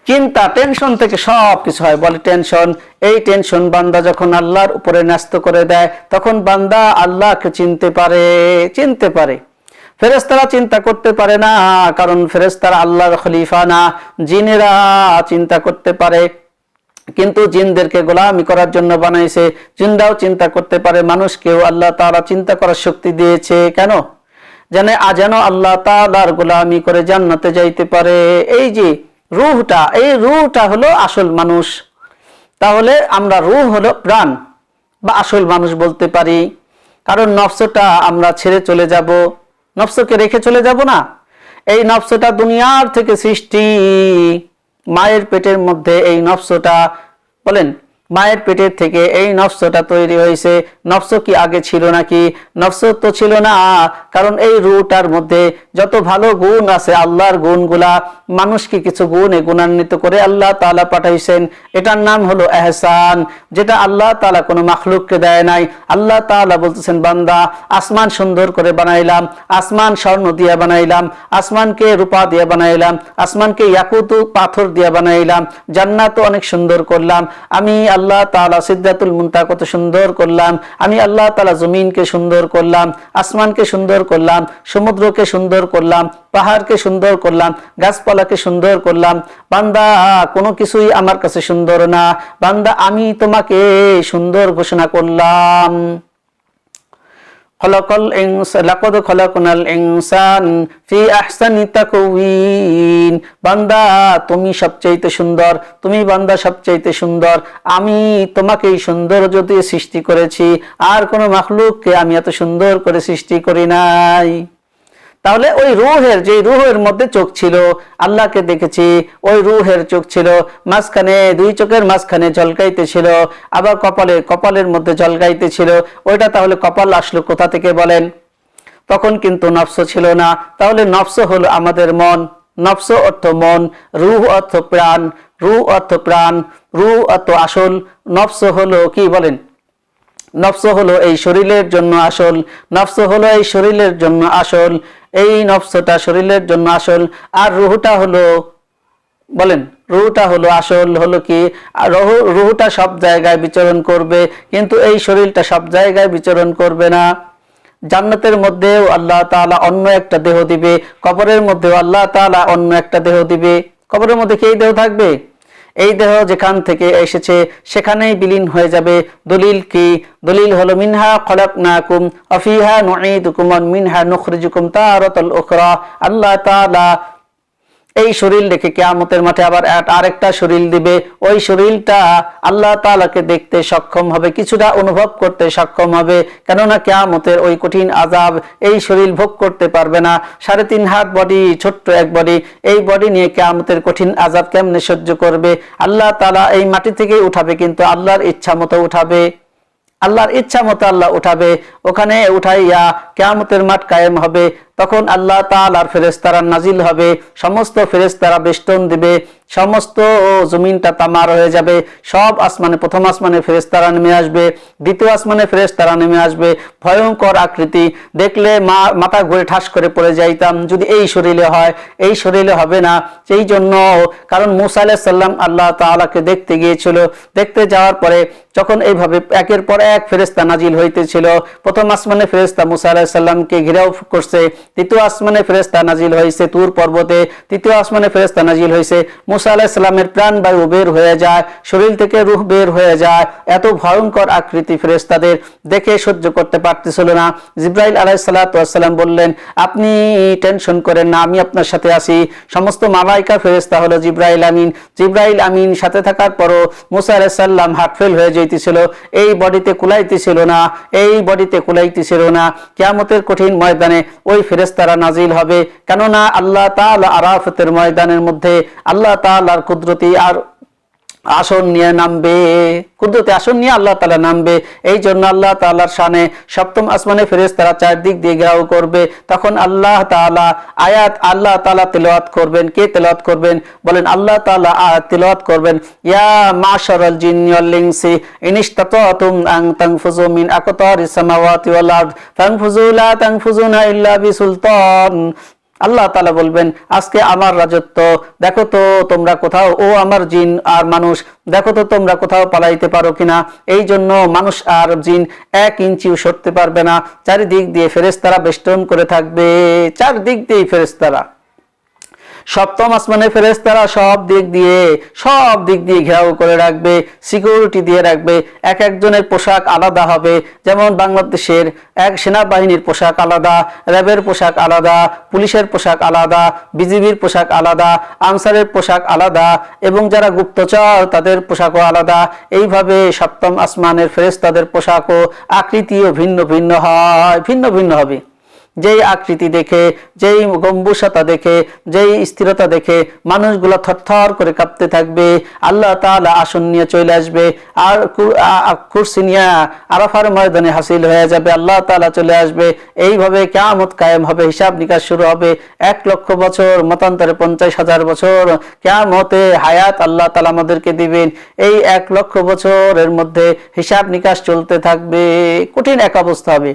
চিন্তা, টেনশন থেকে সব কিছু হয়। বলে টেনশন, এই টেনশন বান্দা যখন আল্লাহর উপরে ন্যস্ত করে দেয়, তখন বান্দা আল্লাহকে চিনতে পারে। ফেরেশতারা চিন্তা করতে পারে না, কারণ ফেরেশতারা আল্লাহর খলিফা না। জিনেরা চিন্তা করতে পারে, কিন্তু জিনদেরকে গোলামি করার জন্য বানাইছে। জিনরাও চিন্তা করতে পারে, মানুষকেও আল্লাহ তাআলা চিন্তা করার শক্তি দিয়েছে। কেন? যেন আল্লাহ তাআলার গোলামি করে জান্নাতে যাইতে পারে। এই যে এই রূহটা হলো আসল মানুষ। তাহলে আমরা রূহ হলো প্রাণ বা আসল মানুষ বলতে পারি। কারণ নফসটা আমরা ছেড়ে চলে যাব, নফসকে রেখে চলে যাব না। এই নফসটা দুনিয়ার থেকে সৃষ্টি, মায়ের পেটের মধ্যে এই নফসটা বলেন মায়ের পেটের থেকে এই নফসটা তৈরি হয়েছে, নফস কি আগে ছিল নাকি? নফস তো ছিল না, কারণ এই রুহটার মধ্যে যত ভালো গুণ আছে আল্লাহর গুণগুলা, মানুষকে কিছু গুণে গুণান্বিত করে আল্লাহ তাআলা পাঠাইছেন। এটার নাম হলো ইহসান, যেটা আল্লাহ তাআলা কোনো মাখলুককে দেয় নাই। আল্লাহ তাআলা বলতেছেন, বান্দা আসমান সুন্দর করে বানাইলাম, আসমান স্বর্ণ দিয়ে বানাইলাম, আসমানকে রূপা দিয়ে বানাইলাম, আসমানকে ইয়াকুত পাথর দিয়ে বানাইলাম, জান্নাত অনেক সুন্দর করলাম, আমি আল্লাহ তাআলা সিদরাতুল মুনতাহা কত সুন্দর করলাম, আমি আল্লাহ তাআলা জমিনকে সুন্দর করলাম, আসমানকে সুন্দর করলাম, সমুদ্রকে সুন্দর করলাম, পাহাড়কে সুন্দর করলাম, গাছপালাকে সুন্দর করলাম। বান্দা কোনো কিছুই আমার কাছে সুন্দর না, বান্দা আমি তোমাকে সুন্দর ঘোষণা করলাম। লাকাদ খলাকনাল ইনসান ফি আহসানি তাকওয়িন, বান্দা তুমি সবচেয়ে সুন্দর, তুমি বান্দা সবচেয়ে সুন্দর, আমি তোমাকেই সৌন্দর্য দিয়ে সৃষ্টি করেছি, আর কোনো মাখলুককে আমি এত সুন্দর করে সৃষ্টি করি নাই। তাহলে ওই রূহের, যে রূহের মধ্যে চোখ ছিল, আল্লাহকে দেখেছি, ওই রূহের চোখ ছিল, মাঝখানে দুই চোখের মাঝখানে ঝলকাইতে ছিল, আবার কপালের মধ্যে ঝলকাইতে ছিল, ওইটা তাহলে কপাল আসলো কোথা থেকে বলেন? তখন কিন্তু নফস ছিল না। তাহলে নফস হলো আমাদের মন, নফস অর্থ মন, রূহ অর্থ প্রাণ, রূহ অর্থ প্রাণ, রূহ অর্থ আসল, নফস হলো কি বলেন? নফস হলো এই শরীরের জন্য আসল, নফস হলো এই শরীরের জন্য আসল, এই নফসটা শরীরের জন্য আসল, আর রুহটা হলো বলেন, রুহটা হলো আসল হলো কি? রুহটা সব জায়গায় বিচরণ করবে, কিন্তু এই শরীরটা সব জায়গায় বিচরণ করবে না। জান্নাতের মধ্যেও আল্লাহ তাআলা অন্য একটা দেহ দিবে, কবরের মধ্যেও আল্লাহ তাআলা অন্য একটা দেহ দিবে। কবরের মধ্যে কি এই দেহ থাকবে? এই দেহ যেখান থেকে এসেছে সেখানেই বিলীন হয়ে যাবে। দলিল কি? দলিল হলো মিনহা খলাকনাকুম ওয়া ফিহা নুঈদুকুম ওয়া মিনহা নুখরিজুকুম তারাতাল উখরা। আল্লাহ তাআলা এই শরীর রেখে কিয়ামতের মাঠে আবার আরেকটা শরীর দিবে। ওই শরীরটা আল্লাহ তাআলাকে দেখতে সক্ষম হবে, কিছুটা অনুভব করতে সক্ষম হবে, কেননা কিয়ামতের ওই কঠিন আযাব এই শরীর ভোগ করতে পারবে না। 3.5 হাত বডি, ছোট্ট এক বডি, এই বডি নিয়ে কিয়ামতের কঠিন আযাব কেমনে সহ্য করবে? আল্লাহ তাআলা এই মাটি থেকে উঠাবে, কিন্তু আল্লাহর ইচ্ছা মতো উঠাবে, আল্লাহর ইচ্ছা মতো আল্লাহ উঠাবে। ওখানে উঠাইয়া কিয়ামতের মাঠ কায়েম হবে। তখন আল্লাহ তাআলার ফেরেশতারা নাজিল হবে, সমস্ত ফেরেশতারা বেষ্টন দিবে, সমস্ত জমিনটা তামার হয়ে যাবে। সব আসমানে, প্রথম আসমানে ফেরেশতারা নেমে আসবে, দ্বিতীয় আসমানে ফেরেশতারা নেমে আসবে। ভয়ঙ্কর আকৃতি, দেখলে মাথা ঘুরে ঠাস করে পড়ে যাইতাম যদি এই শরীরে হয়। এই শরীরে হবে না, সেই জন্য, কারণ মূসা আলাইহিস সালাম আল্লাহ তাআলাকে দেখতে গিয়েছিল। দেখতে যাওয়ার পরে যখন এইভাবে একের পর এক ফেরেশতা নাজিল হইতেছিল, প্রথম আসমানে ফেরেশতা মূসা আলাইহিস সালামকে ঘেরাও করছে, দ্বিতীয় আসমানে ফেরেশতা নাজিল হয়েছে তুর পর্বতে, তৃতীয় আসমানে ফেরেশতা নাজিল হয়েছে। মূসা আলাইহিস সালামের প্রাণবায়ু বের হয়ে যায়, শরীর থেকে রূহ বের হয়ে যায়। এত ভয়ঙ্কর আকৃতি ফেরেশতাদের, দেখে সহ্য করতে পারতেছিল না। জিবরাইল আলাইহিস সালাতু ওয়াস সালাম বললেন, আপনি টেনশন করেন না, আমি আপনার সাথে আছি। সমস্ত মালায়েকা ফেরেশতা হলো জিবরাইল আমিন। জিবরাইল আমিন সাথে থাকার পরও মূসা আলাইহিস সালাম হার্টফেল হয়ে যাইতেছিল, এই বডিতে কুলাইতেছিল না, এই বডিতে কুলাইতেছিল না। কিয়ামতের কঠিন ময়দানে ওই ফেরেশতারা নাজিল হবে, কেননা আল্লাহ তাআলা আরাফাতের ময়দানের মধ্যে আল্লাহ তাআলার কুদরতি আর আসন নিয়ে নামবে, কুদরতি আসন নিয়ে আল্লাহ তাআলা নামবে। এই জন্য আল্লাহ তাআলার শানে সপ্তম আসমানে ফেরেশতারা চারদিক দিয়ে ঘেরাও করবে। তখন আল্লাহ তাআলা আয়াত আল্লাহ তাআলা তেলাওয়াত করবেন। কে তেলাওয়াত করবেন বলেন? আল্লাহ তাআলা আয়াত তেলাওয়াত করবেন, ইয়া মাশারাল জিন্নি ওয়াল ইনসি ইনিশতাতাতুম আন তানফুযু মিন আকতারিস সামাওয়াতি ওয়াল আরদ ফানফুযু লা তানফুযুনা ইল্লা বিসুলতান। আল্লাহ তাআলা বলবেন, আজকে আমার রাজত্ব, দেখো তো তোমরা কোথাও, ও আমার জিন আর মানুষ, দেখো তো তোমরা কোথাও পালাইতে পারো কিনা। এই জন্য মানুষ আর জিন 1 ইঞ্চিও সরতে পারবে না। চারিদিক দিয়ে ফেরেশতারা বেষ্টন করে থাকবে, চারদিক দিয়ে ফেরেশতারা। সপ্তম আসমানে ফেরেশতারা সব দিক দিয়ে ঘেরাও করে রাখবে, সিকিউরিটি দিয়ে রাখবে। এক একজনের পোশাক আলাদা হবে, যেমন বাংলাদেশের এক সেনাবাহিনীর পোশাক আলাদা, র্যাবের পোশাক আলাদা, পুলিশের পোশাক আলাদা, বিজিবির পোশাক আলাদা, আনসারের পোশাক আলাদা, এবং যারা গুপ্তচর তাদের পোশাকও আলাদা। এইভাবে সপ্তম আসমানের ফেরেশতাদের পোশাকও আকৃতিও ভিন্ন ভিন্ন হয়, ভিন্ন ভিন্ন হবে। যেই আকৃতি দেখে, যেই গম্বুসতা দেখে, যেই স্থিরতা দেখে মানুষগুলো থরথর করে কাঁপতে থাকবে। আল্লাহ তাআলা আসন নিয়ে চলে আসবে, আর কুরসি নিয়ে আরাফার ময়দানে হাসিল হয়ে যাবে, আল্লাহ তাআলা চলে আসবে। এইভাবে কিয়ামত কায়েম হবে, হিসাব নিকাশ শুরু হবে। 1,00,000 বছর, মতান্তরে 50,000 বছর কিয়ামতে হায়াত আল্লাহ তাআলা আমাদেরকে দিবেন। এই 1,00,000 বছরের মধ্যে হিসাব নিকাশ চলতে থাকবে, কঠিন এক অবস্থা হবে।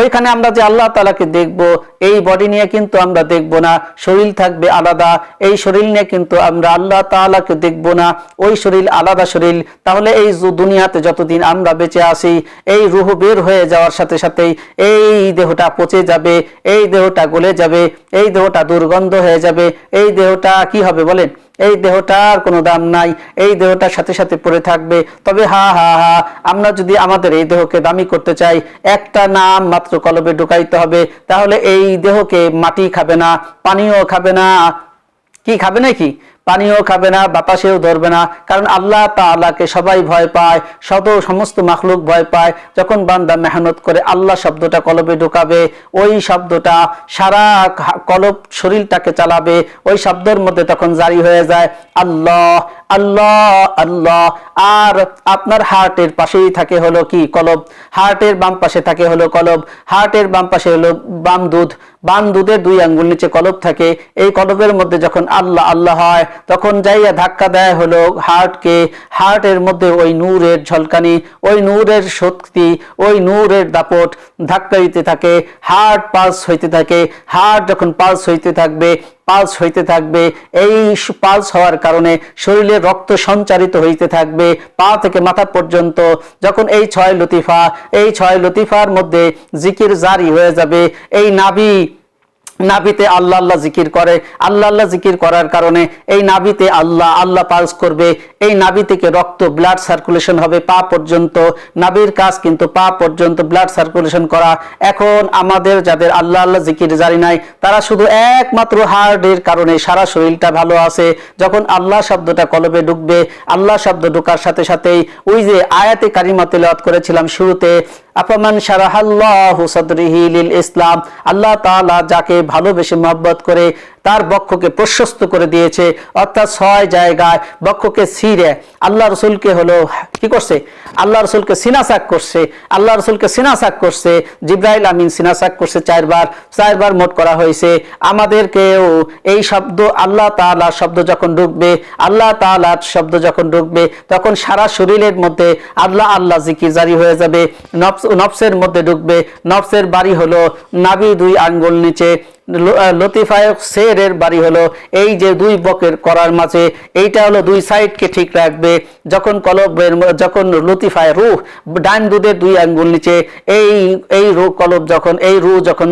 ওইখানে আমরা যে আল্লাহ তাআলাকে দেখব, এই বডি নিয়ে কিন্তু আমরা দেখব না, শরীর থাকবে আলাদা। এই শরীর নিয়ে কিন্তু আমরা আল্লাহ তাআলাকে দেখব না, ওই শরীর আলাদা শরীর। তাহলে এই দুনিয়াতে যতদিন আমরা বেঁচে আছি, এই রূহ বের হয়ে যাওয়ার সাথে সাথেই এই দেহটা পচে যাবে, এই দেহটা গলে যাবে, এই দেহটা দুর্গন্ধ হয়ে যাবে। এই দেহটা কি হবে বলেন? এই দেহটার কোনো দাম নাই, এই দেহটার সাথে সাথে পড়ে থাকবে। তবে আমরা যদি আমাদের এই দেহকে দামি করতে চাই, একটা নাম মাত্র কলবে ঢুকাইতে হবে। তাহলে এই দেহকে মাটি খাবে না, পানিও খাবে না। কি খাবে নাকি? পানিও খাবে না, বাতাসেও ধরবে না। কারণ আল্লাহ তাআলাকে সবাই ভয় পায়, সমস্ত মাখলুক ভয় পায়। যখন বান্দা মেহনত করে আল্লাহ শব্দটা কলবে ঢুকাবে, ওই শব্দটা সারা কলব শরীরটাকে চালাবে। ওই শব্দের মধ্যে তখন জারি হয়ে যায় আল্লাহ আল্লাহ আল্লাহ। আর আপনার হার্টের পাশেই থাকে হলো কি? কলব। হার্টের বাম পাশে থাকে হলো কলব। হার্টের বাম পাশে হলো বাম দুধ। বাম দুধের 2 আঙ্গুল নিচে কলব থাকে। এই কলবের মধ্যে যখন আল্লাহ আল্লাহ হয়, তখন যাইয়া ধাক্কা দেয় হলো হার্টকে। হার্টের মধ্যে ওই নূরের ঝলকানি, ওই নূরের শক্তি, ওই নূরের দাপট ধাক্কা দিতে থাকে। হার্ট পালস হইতে থাকে। হার্ট যখন পালস হইতে থাকবে, পালস হইতে থাকবে, এই পালস হওয়ার কারণে শরীরে রক্ত সঞ্চারিত হইতে থাকবে পা থেকে মাথা পর্যন্ত। যখন এই 6 লতিফা, এই 6 লতিফার মধ্যে জিকির জারি হয়ে যাবে। এই নাভিতে আল্লাহ আল্লাহ জিকির করে। আল্লাহ আল্লাহ জিকির করার কারণে এই নাভিতে আল্লাহ আল্লাহ পালস করবে। এই নাভি থেকে রক্ত, ব্লাড সার্কুলেশন হবে পা পর্যন্ত। নাভির কাজ কিন্তু পা পর্যন্ত ব্লাড সার্কুলেশন করা। এখন আমাদের যাদের আল্লাহ আল্লাহ জিকির জারি নাই, তারা শুধু একমাত্র হার্টের কারণে সারা শরীরটা ভালো আছে। যখন আল্লাহ শব্দটা কলবে ঢুকবে, আল্লাহ শব্দ ঢোকার সাথে সাথেই ওই যে আয়াতে কারিমা তেলাওয়াত করেছিলাম শুরুতে, আফামান শারাহাল্লাহু সাদরিহি লিল ইসলাম, আল্লাহ তাআলা যাকে ভালোবেসে মহব্বত করে তার বক্ষকে প্রশস্ত করে দিয়েছে। অর্থাৎ 6 জায়গায় বক্ষকে ছিঁড়ে আল্লাহ রসুলকে হলো কি করছে? আল্লাহ রসুলকে সিনাসাক করছে। আল্লাহ রসুলকে সিনাসাক করছে। জিব্রাইল আমিন সিনাসাক করছে 4 বার মোট করা হয়েছে। আমাদেরকেও এই শব্দ আল্লাহ তাআলার শব্দ যখন ঢুকবে, আল্লাহ তাআলার শব্দ যখন ঢুকবে, তখন সারা শরীরের মধ্যে আল্লাহ আল্লাহ জিকির জারি হয়ে যাবে। নফসের মধ্যে ঢুকবে। নফসের বাড়ি হলো নাভি 2 আঙ্গুল নিচে। লতিফায় সেরের বাড়ি হলো এই যে 2 বকের করার মাঝে। এইটা হলো 2 সাইডকে ঠিক রাখবে। যখন কলবের, যখন লতিফায় রূহ ডান দুধের 2 আঙ্গুল নিচে, এই রূহ কলব যখন, এই রূহ যখন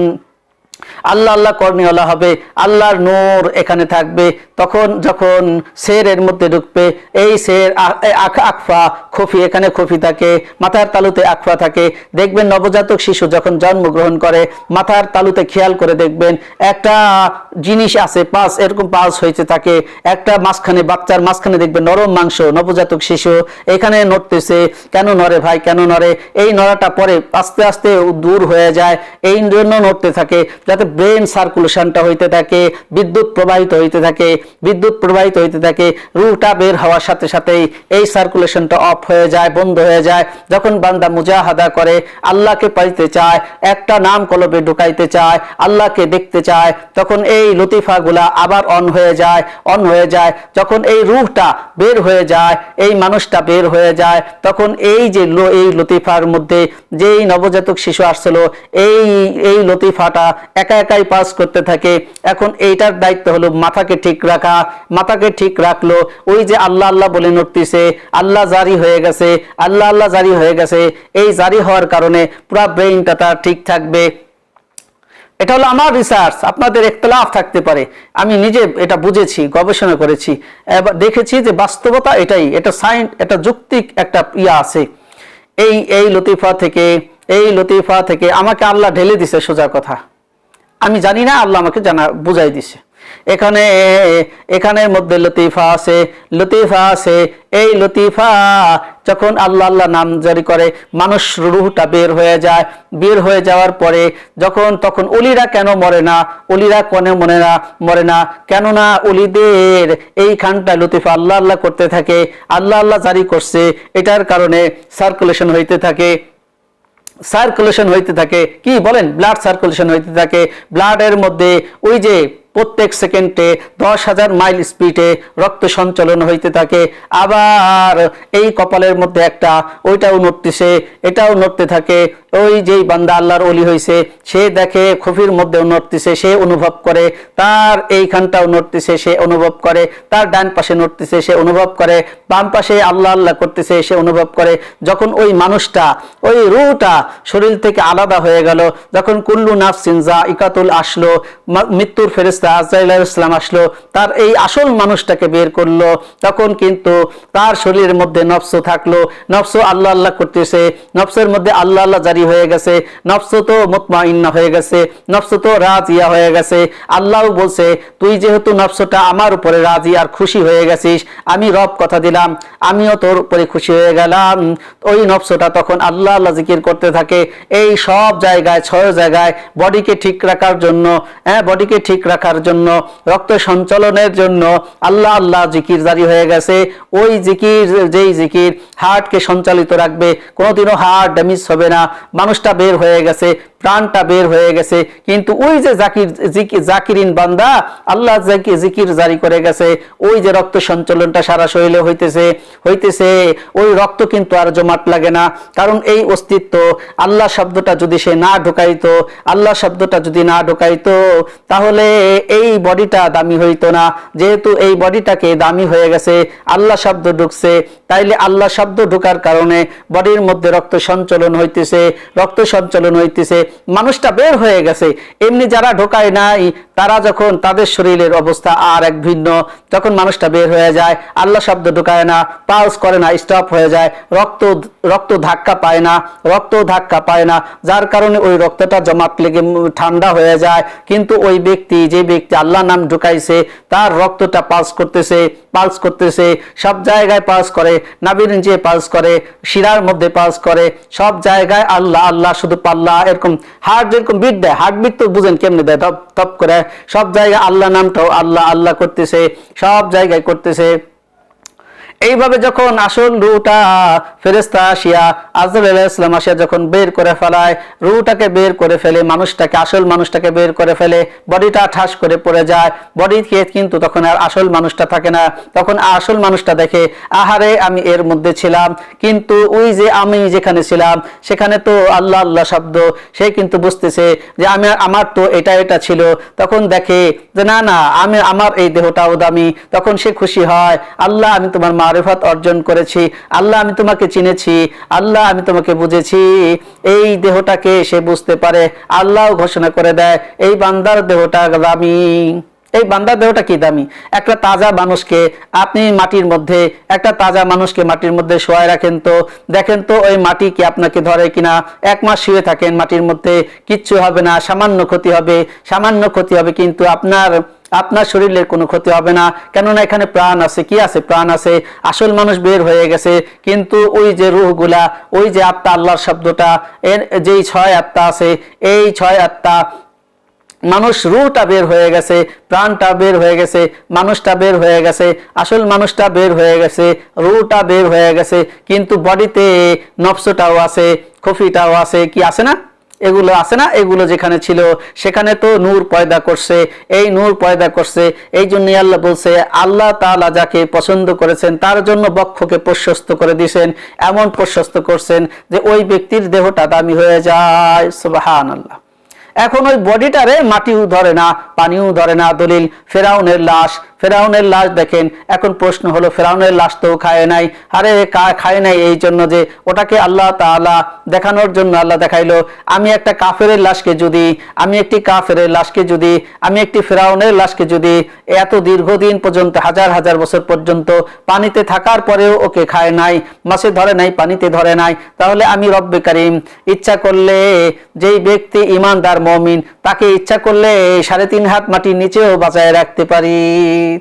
আল্লাহ আল্লাহ করণীয়লা হবে, আল্লাহর নূর এখানে থাকবে। তখন যখন সেরের মধ্যে ঢুকবে, এই সের আকফা খফি, এখানে খফি থাকে, মাথার তালুতে আকফা থাকে। দেখবেন নবজাতক শিশু যখন জন্মগ্রহণ করে, মাথার তালুতে খেয়াল করে দেখবেন একটা জিনিস আছে, পাস, এরকম পাস হয়েছে থাকে। একটা মাঝখানে, বাচ্চার মাঝখানে দেখবেন নরম মাংস। নবজাতক শিশু এখানে নড়তেছে। কেন নড়ে ভাই, কেন নড়ে? এই নড়াটা পরে আস্তে আস্তে দূর হয়ে যায়, এই জন্য নড়তে থাকে, যাতে ব্রেন সার্কুলেশনটা হইতে থাকে, বিদ্যুৎ প্রবাহিত হইতে থাকে, বিদ্যুৎ প্রবাহিত হইতে থাকে। রুহটা বের হওয়ার সাথে সাথেই এই সার্কুলেশনটা অফ হয়ে যায়, বন্ধ হয়ে যায়। যখন বান্দা মুজাহাদা করে, আল্লাহকে পাইতে চায়, একটা নাম কলবে ঢুকাইতে চায়, আল্লাহকে দেখতে চায়, তখন এই লতিফাগুলা আবার অন হয়ে যায়। যখন এই রুহটা বের হয়ে যায়, এই মানুষটা বের হয়ে যায়, তখন এই যে এই লতিফার মধ্যে যেই নবজাতক শিশু আসছিল, এই লতিফাটা একাই পাস করতে থাকে। এখন এইটার দায়িত্ব হলো মাথাকে ঠিক রাখা। মাথাকে ঠিক রাখলো, ওই যে আল্লাহ আল্লাহ বলে নড়তেছে, আল্লাহ জারি হয়ে গেছে, আল্লাহ আল্লাহ জারি হয়ে গেছে। এই জারি হওয়ার কারণে পুরো ব্রেইনটা তার ঠিক থাকবে। এটা হলো আমার রিসার্চ, আপনাদের ইখতিলাফ থাকতে পারে। আমি নিজে এটা বুঝেছি, গবেষণা করেছি, এবার দেখেছি যে বাস্তবতা এটাই। এটা সায়েন্স, এটা যৌক্তিক একটা ইয়া আছে। এই লতিফা থেকে আমাকে আল্লাহ ঢেলে দিছে সোজা কথা। আমি জানি না, আল্লাহ আমাকে বুঝাই দিছে। এখানে এখানের মধ্যে লতিফা আছে, লতিফা আছে। এই লতিফা যখন আল্লাহ আল্লাহ নাম জারি করে মানুষ রূহটা বের হয়ে যায়, বের হয়ে যাওয়ার পরে তখন ওলিরা কেন মরে না, ওলিরা কেন মরে না কেননা ওলিদের এইখানটা লতিফা আল্লাহ আল্লাহ করতে থাকে, আল্লাহ আল্লাহ জারি করছে, এটার কারণে সার্কুলেশন হইতে থাকে, সার্কুলেশন হইতে থাকে। কি বলেন? ব্লাড সার্কুলেশন হইতে থাকে। ব্লাডের মধ্যে ওই যে প্রত্যেক সেকেন্ডে 10,000 মাইল স্পিডে রক্ত সঞ্চালন হইতে থাকে। আবার এই কপালের মধ্যে একটা, ওইটাও নড়তেছে, এটাও নড়তে থাকে। ওই যেই বান্দা আল্লাহর ওলি হয়েছে সে দেখে খফির মধ্যেও নড়তেছে, সে অনুভব করে, তার এইখানটাও নড়তেছে, সে অনুভব করে, তার ডান পাশে নড়তেছে, সে অনুভব করে, বাম পাশে আল্লাহ আল্লাহ করতেছে, সে অনুভব করে। যখন ওই মানুষটা, ওই রূহটা শরীর থেকে আলাদা হয়ে গেল, যখন কুল্লু নাফসিন যায়িকাতুল আসলো, মৃত্যুর ফেরেশতা আজরাইল আলাইহিস সালাম আসলো, তার এই আসল মানুষটাকে বের করলো, তখন কিন্তু তার শরীরের মধ্যে নফস থাকলো, নফস আল্লাহ আল্লাহ করতেছে, নফসের মধ্যে আল্লাহ আল্লাহ জারি হয়ে গেছে, নফস তো মুতমাইন্না হয়ে গেছে, নফস তো রাজিয়া হয়ে গেছে। আল্লাহ বলছে তুই যেহেতু নফসটা আমার উপরে রাজি আর খুশি হয়ে গেছিস, আমি রব কথা দিলাম, আমিও তোর উপরে খুশি হয়ে গেলাম। ওই নফসটা তখন আল্লাহ আল্লাহ জিকির করতে থাকে। এই সব জায়গায়, 6 জায়গায় বডিকে ঠিক রাখার জন্য, বডিকে ঠিক রাখার জন্য, রক্ত সঞ্চালনের জন্য আল্লাহ আল্লাহ জিকির জারি হয়ে গেছে। ওই জিকির, যেই জিকির হার্টকে সঞ্চালিত রাখবে, কোনোদিনও হার্ট ড্যামেজ হবে না। মানুষটা বের হয়ে গেছে, প্রাণটা বের হয়ে গেছে, কিন্তু ওই যে জাকিরিন বান্দা আল্লাহ জিকির জারি করে গেছে, ওই যে রক্ত সঞ্চালনটা সারা শরীরে হইতেছে, ওই রক্ত কিন্তু আর জমাট লাগে না। কারণ এই অস্তিত্ব, আল্লাহ শব্দটা যদি সে না ঢোকাইতো, আল্লাহ শব্দটা যদি না ঢোকাইতো, তাহলে এই বডিটা দামি হইতো না। যেহেতু এই বডিটাকে দামি হয়ে গেছে, আল্লাহ শব্দ ঢুকছে, তাইলে আল্লাহ শব্দ ঢোকার কারণে বডির মধ্যে রক্ত সঞ্চালন হইতেছে, রক্ত সঞ্চালন হইতেছে, মানুষটা বের হয়ে গেছে। এমনি যারা ঢোকায় নাই তারা যখন, তাদের শরীরের অবস্থা আর এক ভিন্ন। যখন মানুষটা বের হয়ে যায়, আল্লাহ শব্দ ঢোকায় না, পালস করে না, স্টপ হয়ে যায়, রক্ত ধাক্কা পায় না, রক্ত ধাক্কা পায় না, যার কারণে ওই রক্তটা জমাট লেগে ঠান্ডা হয়ে যায়। কিন্তু ওই ব্যক্তি, যে ব্যক্তি আল্লাহ নাম ঢুকাইছে, তার রক্তটা পালস করতেছে, সব জায়গায় পালস করে, নাভির নিচে পালস করে, শিরার মধ্যে পালস করে, সব জায়গায় আল্লাহ আল্লাহ, শুধু পাল্লা এরকম হার্ট যেরকম বিট দেয়, হার্ট বিট তো বুঝেন কেমনে দেয়, টপ টপ করে, সব জায়গায় আল্লাহ নামটাও আল্লাহ আল্লাহ করতেছে, সব জায়গায় করতেছে। এইভাবে যখন আসল রূহটা ফেরেশতা আসিয়া, আজরাইল আলাইহিস সালাম আসিয়া যখন বের করে ফেলায়, রূহটাকে বের করে ফেলে, মানুষটাকে, আসল মানুষটাকে বের করে ফেলে, বডিটা ঠাস করে পড়ে যায়, বডিকে কিন্তু তখন আর আসল মানুষটা থাকে না। তখন আসল মানুষটা দেখে, আহারে আমি এর মধ্যে ছিলাম, কিন্তু ওই যে আমি যেখানে ছিলাম সেখানে তো আল্লাহ আল্লাহ শব্দ, সে কিন্তু বুঝতেছে যে আমার তো এটা ছিল। তখন দেখে যে না না, আমার এই দেহটাও দামি। তখন সে খুশি হয়, আল্লাহ আমি তোমার মারিফাত অর্জন করেছি, আল্লাহ আমি তোমাকে চিনেছি, আল্লাহ আমি তোমাকে বুঝেছি। এই দেহটাকে সে বুঝতে পারে। আল্লাহ ঘোষণা করে দেয় এই বান্দার দেহটা দামি। এই বান্দার দেহটা কি দামি? একটা তাজা মানুষকে আপনি মাটির মধ্যে, একটা তাজা মানুষকে মাটির মধ্যে শোয়ায় রাখেন তো, দেখেন তো ওই মাটি কি আপনাকে ধরে কিনা। 1 মাস শুয়ে থাকেন মাটির মধ্যে, কিচ্ছু হবে না, সামান্য ক্ষতি হবে, কিন্তু আপনার শরীরের কোনো ক্ষতি হবে না, কেননা এখানে প্রাণ আছে। কি আছে? প্রাণ আছে। আসল মানুষ বের হয়ে গেছে, কিন্তু ওই যে রূহগুলা, ওই যে আত্মা, আল্লাহর শব্দটা, এর যেই 6 আত্মা আছে, এই 6 আত্মা, মানুষ রূহটা বের হয়ে গেছে, প্রাণটা বের হয়ে গেছে, মানুষটা বের হয়ে গেছে, আসল মানুষটা বের হয়ে গেছে, রূহটা বের হয়ে গেছে, কিন্তু বডিতে নফসটাও আছে, খফিটাও আছে। কি আছে না? এগুলো আছে না? এগুলো যেখানে ছিল সেখানে তো নূর পয়দা করছে, এই নূর পয়দা করছে। এই জন্যই আল্লাহ বলছে, আল্লাহ তাআলা যাকে পছন্দ করেছেন তার জন্য বক্ষকে প্রশস্ত করে দিয়েছেন, এমন প্রশস্ত করছেন যে ওই ব্যক্তির দেহটা দামি হয়ে যায়। সুবহানাল্লাহ। এখন ওই বডিটারে মাটিও ধরে না, পানিও ধরে না। দলিল ফেরাউনের লাশ দেখেন। এখন প্রশ্ন হলো, ফেরাউনের লাশ তো খায় নাই। আরে খায় নাই এই জন্য যে ওটাকে আল্লাহ তাআলা দেখানোর জন্য আল্লাহ দেখাইলো, আমি একটা কাফেরের লাশকে যদি, আমি একটি ফেরাউনের লাশকে যদি এত দীর্ঘদিন পর্যন্ত, হাজার বছর পর্যন্ত পানিতে থাকার পরেও ওকে খায় নাই, মাছে ধরে নাই, পানিতে ধরে নাই, তাহলে আমি রব্বে কারীম ইচ্ছা করলে যেই ব্যক্তি ইমানদার মুমিন, তাকে ইচ্ছা করলে 3.5 হাত মাটির নিচেও বাঁচায় রাখতে পারি,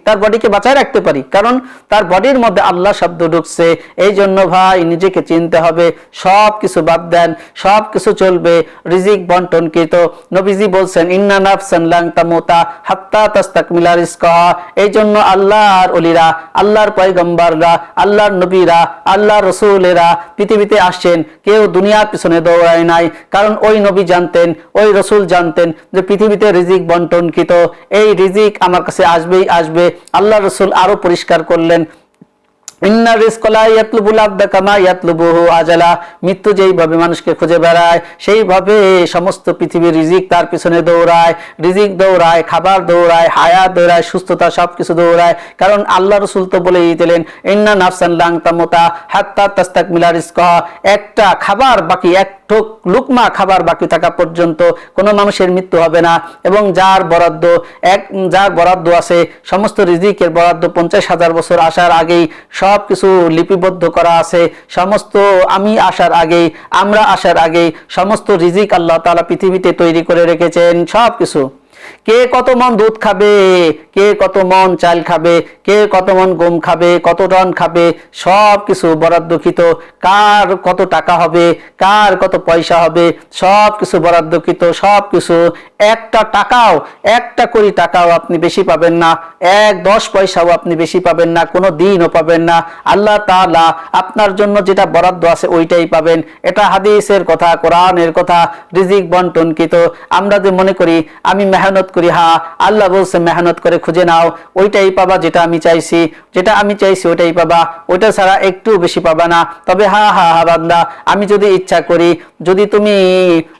তার বডিকে বাঁচায় রাখতে পারি, কারণ তার বডির মধ্যে আল্লাহ শব্দ ঢুকছে। এই জন্য ভাই নিজেকে চিনতে হবে, সব কিছু বাদ দেন, সব কিছু চলবে রিজিক বন্টনকৃত। নবীজি বলছেন ইন্না নাফসান লান তামুতা হাত্তা তাস্তাকমিলা রিজকাহা। এই জন্য আল্লাহর ওলিরা, আল্লাহর পয়গম্বররা, আল্লাহর নবীরা, আল্লাহর রাসূলেরা পৃথিবীতে আসছেন, কেউ দুনিয়ার পিছনে দৌড়ায় নাই, কারণ ওই নবী জানতেন, ওই রাসূল জানতেন যে পৃথিবীতে রিজিক বন্টনকৃত, এই রিজিক আমার কাছে আসবেই আসবে। আল্লাহ রাসূল আরো পরিষ্কার করলেন ইন্না রিজকা লা ইয়াতলুবুল আবদা কামা ইয়াতলুবুহু আজালা। মৃত্যু যেইভাবে মানুষকে খুঁজে বেড়ায়, সেইভাবে সমস্ত পৃথিবীর রিজিক তার পিছনে দৌড়ায়, রিজিক দৌড়ায়, খাবার দৌড়ায়, হায়াত দৌড়ায়, সুস্থতা সবকিছু দৌড়ায়। কারণ আল্লাহ রাসূল তো বলেই দিলেন ইন্না নাফসান লান তামুতা হাত্তা তাস্তাকমিলা রিজকাহা। একটা খাবার বাকি, এক ঠোক লুকমা খাবার বাকি থাকা পর্যন্ত কোনো মানুষের মৃত্যু হবে না। এবং যার বরাদ্দ আছে, সমস্ত রিজিকের বরাদ্দ 50,000 বছর আসার আগেই সব কিছু লিপিবদ্ধ করা আছে। সমস্ত আমি আসার আগেই, আমরা আসার আগেই সমস্ত রিজিক আল্লাহ তাআলা পৃথিবীতে তৈরি করে রেখেছেন সব কিছু। কে কত মন দুধ খাবে, কে কত মন চাল খাবে, কে কত মন গম খাবে, কত টন খাবে, সব কিছু বরাদ্দকৃত। কার কত টাকা হবে, কার কত পয়সা হবে, সব কিছু বরাদ্দকৃত। সব কিছু, একটা টাকাও, 1 কোটি টাকাও আপনি বেশি পাবেন না, 10 পয়সাও আপনি বেশি পাবেন না, কোনো দিনও পাবেন না। আল্লাহ তাআলা আপনার জন্য যেটা বরাদ্দ আছে ওইটাই পাবেন। এটা হাদিসের কথা, কোরআনের কথা, রিজিক বন্টনকৃত। আমরা যে মনে করি আমি মেহনত করি, হ্যাঁ আল্লাহ বলছে মেহনত করে খুঁজে নাও, ওইটাই পাবা যেটা আমি চাইছি, যেটা আমি চাইছি ওইটাই পাবা, ওইটা ছাড়া একটু বেশি পাবা না। তবে হ্যাঁ বান্দা, আমি যদি ইচ্ছা করি, যদি তুমি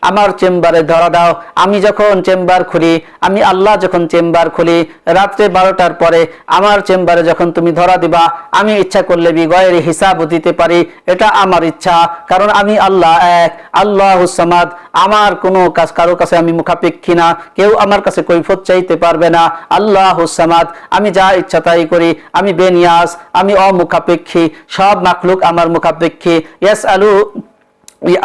আমার চেম্বারে ধরা দাও, আমি যখন চেম্বার খুলি, আমি আল্লাহ যখন চেম্বার খুলি রাত্রে 12টার পরে, আমার চেম্বারে যখন তুমি ধরা দিবা, আমি ইচ্ছা করলে বিগয়ের হিসাব দিতে পারি। এটা আমার ইচ্ছা, কারণ আমি আল্লাহ এক, আল্লাহুস সামাদ। আমার কোনো কাজ কারো কাছে আমি মুখাপেক্ষী না, কেউ আমার কাছে কৈফিয়ত চাইতে পারবে না। আল্লাহুস সামাদ, আমি যা ইচ্ছা তাই করি, আমি বেনিয়াজ, আমি অমুখাপেক্ষী, সব মাখলুক আমার মুখাপেক্ষী। ইয়াসআলু,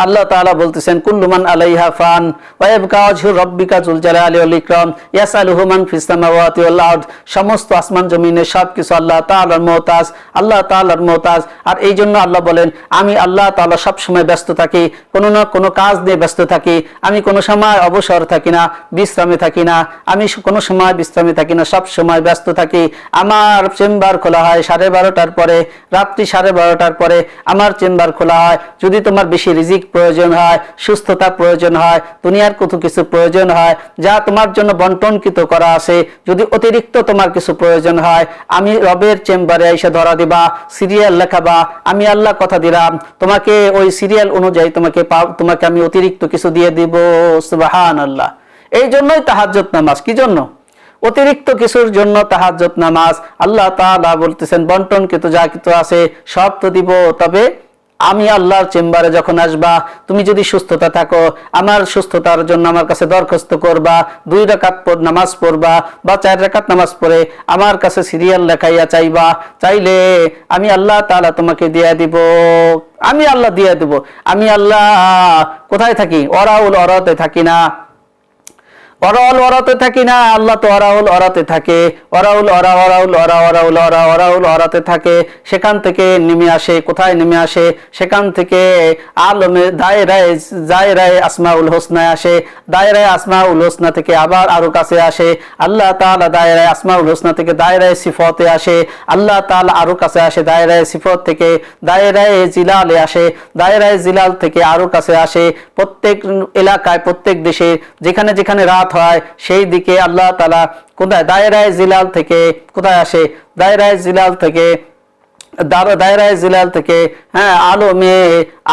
আল্লাহ তাআলা বলতেছেন কুল্লু মান আলাইহা ফান ওয়া ইয়াবকা ওয়াজহু রাব্বিকা যুল জালালি ওয়াল ইকরাম ইয়াসআলুহু মান ফিস সামাওয়াতি ওয়াল আরদ। সমস্ত আসমান জমিনের সবকিছু আল্লাহ তাআলার মুহতাজ, আল্লাহ তাআলার মুহতাজ। আর এই জন্য আল্লাহ বলেন আমি আল্লাহ তাআলা সব সময় ব্যস্ত থাকি, কোনো না কোনো কাজ নিয়ে ব্যস্ত থাকি। আমি কোনো সময় অবসর থাকি না, বিশ্রামে থাকি না, আমি কোনো সময় বিশ্রামে থাকি না, সব সময় ব্যস্ত থাকি। আমার চেম্বার খোলা হয় 12:30টার পরে, রাত্রি 12:30টার পরে আমার চেম্বার খোলা হয়। যদি তোমার বেশি রিজিক প্রয়োজন হয়, সুস্থতা প্রয়োজন হয়, দুনিয়ার কত কিছু প্রয়োজন হয় যা তোমার জন্য বন্টনকৃত করা আছে, যদি অতিরিক্ত তোমার কিছু প্রয়োজন হয়, আমি রবের চেম্বারে এসে ধরা দিবা, সিরিয়াল লেখাবা, আমি আল্লাহ কথা দিলাম তোমাকে ওই সিরিয়াল অনুযায়ী তোমাকে আমি অতিরিক্ত কিছু দিয়ে দিব। সুবহানাল্লাহ। এই জন্যই তাহাজ্জুদ নামাজ। কি জন্য? অতিরিক্ত কিছুর জন্য তাহাজ্জুদ নামাজ। আল্লাহ তাআলা বলতেছেন বন্টনকৃত যা কিছু আছে সব তো দিব, তবে আমি আল্লাহর চেম্বারে যখন আসবা, তুমি যদি সুস্থতা থাকো, আমার সুস্থতার জন্য আমার কাছে দরখাস্ত করবা, 2 রাকাত নামাজ পড়বা বা 4 রাকাত নামাজ পড়ে আমার কাছে সিরিয়াল লেখাইয়া চাইবা, চাইলে আমি আল্লাহ তাআলা তোমাকে দিয়ে দিব। আমি আল্লাহ দিয়ে দিব। আমি আল্লাহ কোথায় থাকি? অরাউল অরাতে থাকি না, অরাউল অরাতে থাকি না, আল্লাহ তো অরাউল অরাতে থাকে। অরাউল অরা অরাউল অরা অরাউল অরা অরাউল অরাতে থাকে। সেখান থেকে নেমে আসে, কোথায় নেমে আসে? সেখান থেকে আলমে দায়রায়ে আসমাউল হোসনায় আসে, দায়রায়ে আসমাউল হোসনা থেকে আবার আরো কাছে আসে। আল্লাহ তাআলা দায়রায়ে আসমাউল হোসনা থেকে দায়রায়ে সিফতে আসে, আল্লাহ তাআলা আরো কাছে আসে দায়রায়ে সিফত থেকে, দায়রায়ে জিলালে আসে, দায়রায়ে জিলাল থেকে আরো কাছে আসে। প্রত্যেক এলাকায়, প্রত্যেক দেশে যেখানে যেখানে রাত হয় সেই দিকে আল্লাহ তাআলা কোথায়? দায়রায়ে জিলাল থেকে কোথায় আসে? দায়রায়ে জিলাল থেকে, দায়রায়ে জিলাল থেকে হ্যাঁ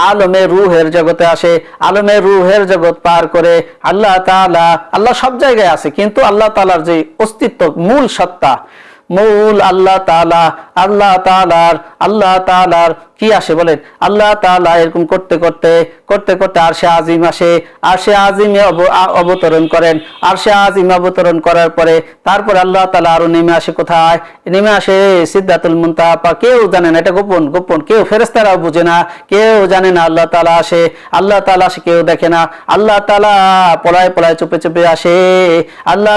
আলমে রূহের জগতে আসে। আলমে রূহের জগৎ পার করে আল্লাহ তাআলা, আল্লাহ সব জায়গায় আছে, কিন্তু আল্লাহ তাআলার যে অস্তিত্ব, মূল সত্তা, মূল আল্লাহ তাআলার কি আসে বলেন? আল্লাহ তাআলা এরকম করতে করতে করতে করতে আরশে আজিম আসে, আরশে আজিমে অবতরণ করেন, আরশে আজিমে অবতরণ করার পরে তারপর আল্লাহ তাআলা আরো নেমে আসে কোথায়? নেমে আসে সিদরাতুল মুনতাহা। কেউ জানে না, এটা গোপন গোপন, কেউ ফেরেশতারাও বুঝে না, কেউ জানে না আল্লাহ তাআলা আসে, আল্লাহ তাআলা আসে কেউ দেখে না। আল্লাহ তাআলা পলায় পলায় চুপে চুপে আসে। আল্লাহ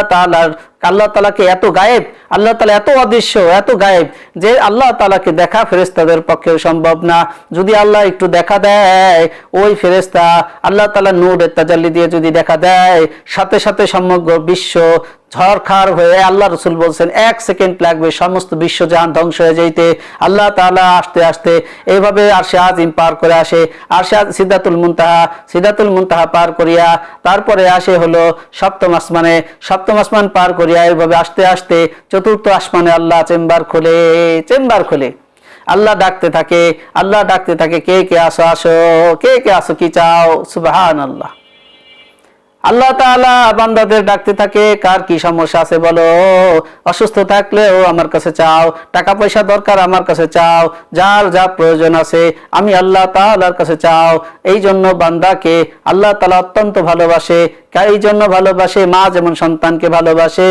তাআলাকে এত গায়েব, আল্লাহ তাআলা এত অদৃশ্য, এত গায়েব যে আল্লাহ তাআলাকে দেখা ফেরেশতাদের পক্ষেও সম্ভব না। যদি আল্লাহ একটু দেখা দেয়, ওই ফেরেশতা আল্লাহ তাআলা নূরের তাজাল্লি দিয়ে যদি দেখা দেয়, সাথে সাথে সমগ্র বিশ্ব ঝড়খার হয়ে, আল্লাহ রাসূল বলছেন 1 সেকেন্ড লাগবে সমস্ত বিশ্বজাহান ধ্বংস হয়ে যাইতে। আল্লাহ তাআলা আস্তে আস্তে এইভাবে আরশে আজিম পার করে আসে, আরশে সিদরাতুল মুনতাহা পার করিয়া তারপরে আসে হলো সপ্তম আসমানে, সপ্তম আসমান পার করিয়া এইভাবে আস্তে আস্তে চতুর্থ আসমানে আল্লাহ চেম্বার খোলে। আল্লাহ ডাকতে থাকে, আল্লাহ ডাকতে থাকে, কে কে আসো আসো, কে কে আসো, কি চাও? সুবহানাল্লাহ। আল্লাহ তাআলা বান্দাদের ডাকতে থাকে, কার কি সমস্যা আছে বলো, অসুস্থ থাকলেও আমার কাছে চাও, টাকা পয়সা দরকার আমার কাছে চাও, যার যা প্রয়োজন আছে আমি আল্লাহ তাআলার কাছে চাও। এই জন্য বান্দাকে আল্লাহ তাআলা অত্যন্ত ভালোবাসে। এই জন্য ভালোবাসে, মা যেমন সন্তানকে ভালোবাসে,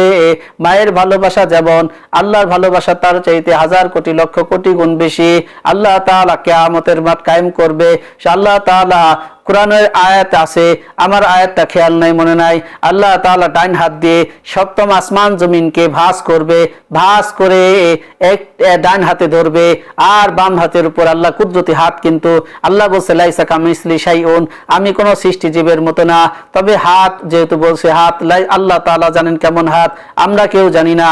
মায়ের ভালোবাসা যেমন আল্লাহর ভালোবাসা তার চাইতে 1000 কোটি লক্ষ কোটি গুণ বেশি। আল্লাহ তাআলা কিয়ামতের মাঠ কায়েম করবে। আল্লাহ তাআলা কোরআনের আয়াত আছে, আমার আয়াতটা খেয়াল নাই, মনে নাই। আল্লাহ তাআলা ডাইন হাত দিয়ে সপ্তম আসমান জমিনকে ভাঁজ করবে, ভাঁজ করে এক ডাইন হাতে ধরবে, আর বাম হাতের উপর আল্লাহ কুদরতি হাত। কিন্তু আল্লাহ বলছে লাইসা কামিসলি শাইউন, আমি কোন সৃষ্টিজীবের মতো না। তবে হাত যেহেতু বলছে হাত, আল্লাহ তাআলা জানেন কেমন হাত, আমরা কেউ জানি না।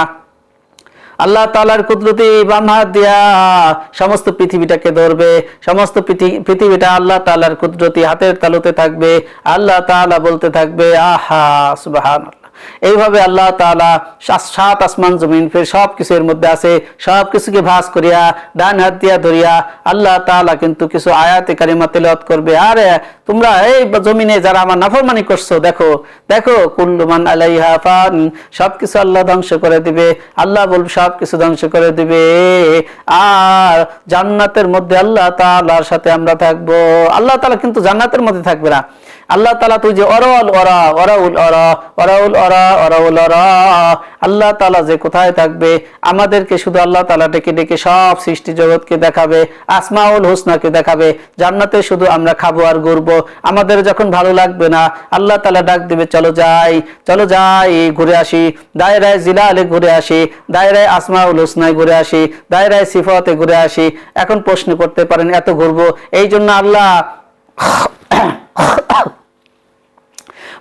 আল্লাহ তাআলার কুদরতি বাম হাত দিয়া সমস্ত পৃথিবীটাকে ধরবে, সমস্ত পৃথিবীটা আল্লাহ তাআলার কুদরতি হাতের তালুতে থাকবে। আল্লাহ তাআলা বলতে থাকবে আহা সুবহানাল্লাহ। এইভাবে আল্লাহ তাআলা 7 আসমান জমিন ফের সবকিছু এর মধ্যে আছে, সবকিছুকে ভাঁজ করিয়া ডান হাত দিয়া ধরিয়া আল্লাহ তাআলা কিন্তু কিছু আয়াতে কারিমা তেলাওয়াত করবে। আরে তোমরা এই জমিনে যারা আমার নাফরমানি করছো, দেখো দেখো, কুল্লু মান আলাইহা ফান, সবকিছু আল্লাহ ধ্বংস করে দিবে। আল্লাহ বলবে সবকিছু ধ্বংস করে দিবে, আর জান্নাতের মধ্যে আল্লাহ তাআলার সাথে আমরা থাকবো। আল্লাহ তাআলা কিন্তু জান্নাতের মধ্যে থাকবে না। আল্লাহ তাআলা তুই যে আল্লাহ তাআলা যে কোথায় থাকবে, আমাদেরকে শুধু আল্লাহ তাআলা ডেকে ডেকে সব সৃষ্টি জগৎকে দেখাবে, আসমাউল হুসনাকে দেখাবে। জান্নাতে শুধু আমরা খাবো আর ঘুরবো। আমাদের যখন ভালো লাগবে না, আল্লাহ তাআলা ডাক দিবে, চলো যাই ঘুরে আসি, দায়রায় জিলালে ঘুরে আসি, দায়রায় আসমাউল হুসনায় ঘুরে আসি, দায়রায় সিফাতে ঘুরে আসি। এখন প্রশ্ন করতে পারেন এত ঘুরবো এই জন্য আল্লাহ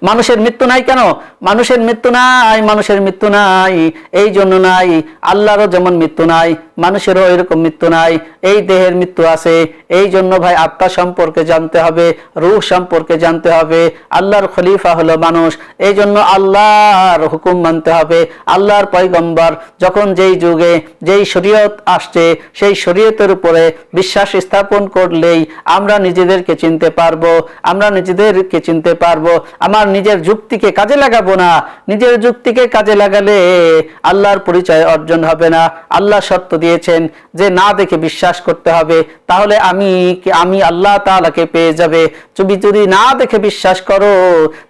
মানুষের মৃত্যু নাই কেন? মানুষের মৃত্যু নাই এই জন্য নাই, আল্লাহরও যেমন মৃত্যু নাই, মানুষেরও এরকম মৃত্যু নাই। এই দেহের মৃত্যু আছে, এই জন্য ভাই আত্মা সম্পর্কে জানতে হবে, রূহ সম্পর্কে জানতে হবে। আল্লাহর খলিফা হলো মানুষ, এই জন্য আল্লাহর হুকুম মানতে হবে। আল্লাহর পয়গম্বর যখন যেই যুগে যেই শরীয়ত আসছে, সেই শরীয়তের উপরে বিশ্বাস স্থাপন করলেই আমরা নিজেদেরকে চিনতে পারবো। আমার নিজের যুক্তিকে কাজে লাগাবো না, নিজের যুক্তিকে কাজে লাগালে আল্লাহর পরিচয় অর্জন হবে না। আল্লাহ শর্ত দিয়েছেন যে না দেখে বিশ্বাস করতে হবে, তাহলে আমি আল্লাহ তাআলাকে পেয়ে যাবে। তুমি যদি না দেখে বিশ্বাস করো,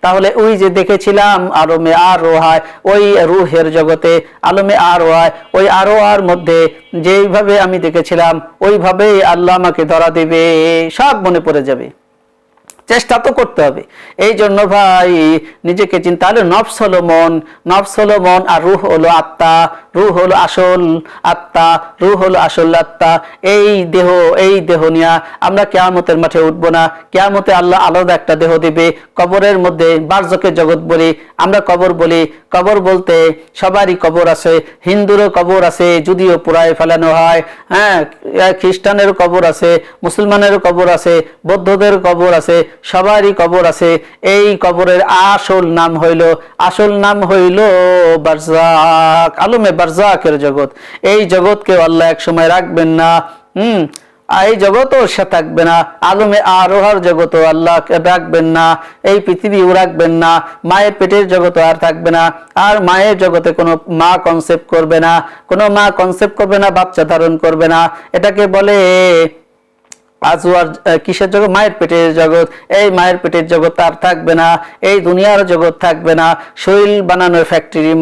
তাহলে ওই যে দেখেছিলাম আলমে আর রোহায়, ওই রুহের জগতে আলমে আর রোহায়, ওই আরোয়ার মধ্যে যেইভাবে আমি দেখেছিলাম ওইভাবেই আল্লাহ আমাকে ধরা দেবে, সব মনে পড়ে যাবে। চেষ্টা তো করতে হবে। এই জন্য ভাই নিজেকে চিন্তা, হলো নফস হলো মন, আর রূহ হলো আত্মা, রূহ হলো আসল আত্মা, রূহ হলো আসল আত্মা। এই দেহ নিয়ে আমরা কিয়ামতের মাঠে উঠবো না। কিয়ামতে আল্লাহ আলাদা একটা দেহ দিবে। কবরের মধ্যে বারজকের জগৎ বলি, আমরা কবর বলি। কবর বলতে সবারই কবর আছে, হিন্দুরও কবর আছে, যদিও পুরায় ফেলানো হয়, হ্যাঁ, খ্রিস্টানেরও কবর আছে, মুসলমানেরও কবর আছে, বৌদ্ধদের কবর আছে, সবারই কবর আছে। এই কবরের আসল নাম হইল বারজাক, আলমে বারজাকের জগৎ। এই জগৎকে আল্লাহ এক সময় রাখবেন না, এই জগৎও সে থাকবে না, আলমে আরোহার জগৎও আল্লাহ রাখবেন না, এই পৃথিবীও রাখবেন না, মায়ের পেটের জগৎ আর থাকবে না। আর মায়ের জগতে কোনো মা কনসেপ্ট করবে না, বাচ্চা ধারণ করবে না। এটাকে বলে আজওয়ার কিসের জগৎ? মায়ের পেটের জগৎ। এই মায়ের পেটের জগৎ আর থাকবে না, এই দুনিয়ার জগৎ থাকবে না। শরীর বানানোর ফ্যাক্টরি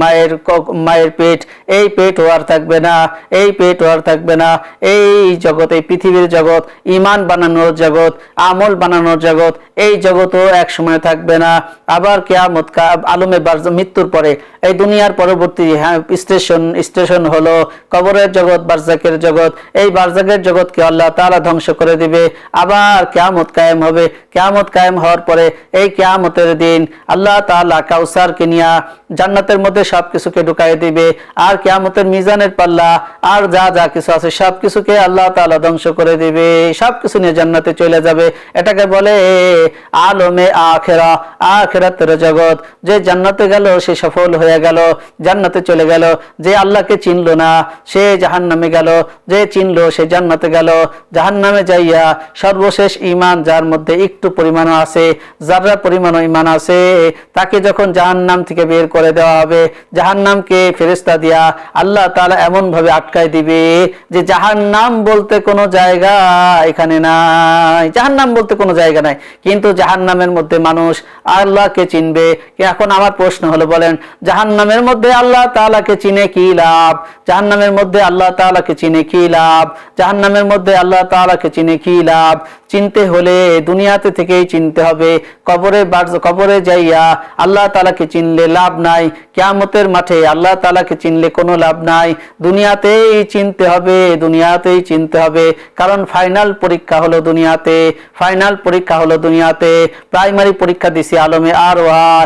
মায়ের পেট, এই পেট আর থাকবে না, এই পেট আর থাকবে না। এই জগৎ, এই পৃথিবীর জগৎ, ইমান বানানোর জগৎ, আমল বানানোর জগৎ, এই জগৎও এক সময় থাকবে না। আবার কিয়ামত আলমে মৃত্যুর পরে এই দুনিয়ার পরবর্তী স্টেশন হলো কবরের জগৎ, বারজাকের জগৎ। এই বারজাকের জগৎকে আল্লাহ তাআলা ধ্বংস করে দিবে। আবার কিয়ামত কায়েম হবে। কিয়ামত কায়েম হওয়ার পরে এই কিয়ামতের দিন আল্লাহ তাআলা কাউসারকে নিয়ে জান্নাতের মধ্যে সবকিছুকে ঢুকাই দিবে। আর কিয়ামতের মিজানের পাল্লা আর যা যা কিছু আছে সবকিছুকে আল্লাহ তাআলা ধ্বংস করে দিবে, সবকিছু নিয়ে জান্নাতে চলে যাবে। এটাকে বলে আলমে আখিরা, আখিরাতের জগৎ। যে জান্নাতে গেল সে সফল হয়ে গেল, জান্নাতে চলে গেল। যে আল্লাহকে চিনলো না সে জাহান্নামে গেল, যে চিনলো সে জান্নাতে গেল। জাহান্নামে যাইয়া সর্বশেষ ঈমান যার মধ্যে একটু পরিমাণও আছে, যারা পরিমাণও ঈমান আছে, তাকে যখন জাহান্নাম থেকে বের করে দেওয়া হবে, জাহান্নামকে ফেরেশতা দিয়া আল্লাহ তাআলা এমন ভাবে আটকায় দিবে যে জাহান্নাম বলতে কোনো জায়গা এখানে নাই, জাহান্নাম বলতে কোনো জায়গা নাই। কিন্তু জাহান্নামের মধ্যে মানুষ আল্লাহকে চিনবে। এখন আমার প্রশ্ন হলো, বলেন জাহান্নামের মধ্যে আল্লাহ তাআলাকে চিনে কি লাভ? জাহান্নামের মধ্যে আল্লাহ তাআলাকে চিনে কি লাভ? জাহান্নামের মধ্যে আল্লাহ তাআলাকে চিনে কি লাভ? চিনতে হলে দুনিয়াতে থেকেই চিনতে হবে। কবরে যাইয়া আল্লাহ তাআলাকে চিনলে লাভ নাই, কিয়ামতের মাঠে আল্লাহ তাআলাকে চিনলে কোনো লাভ নাই। দুনিয়াতেই চিনতে হবে, দুনিয়াতেই চিনতে হবে। কারণ ফাইনাল পরীক্ষা হলো দুনিয়াতে, ফাইনাল পরীক্ষা হলো দুনিয়াতে। প্রাইমারি পরীক্ষা দিছি আলমে আরওয়াহ,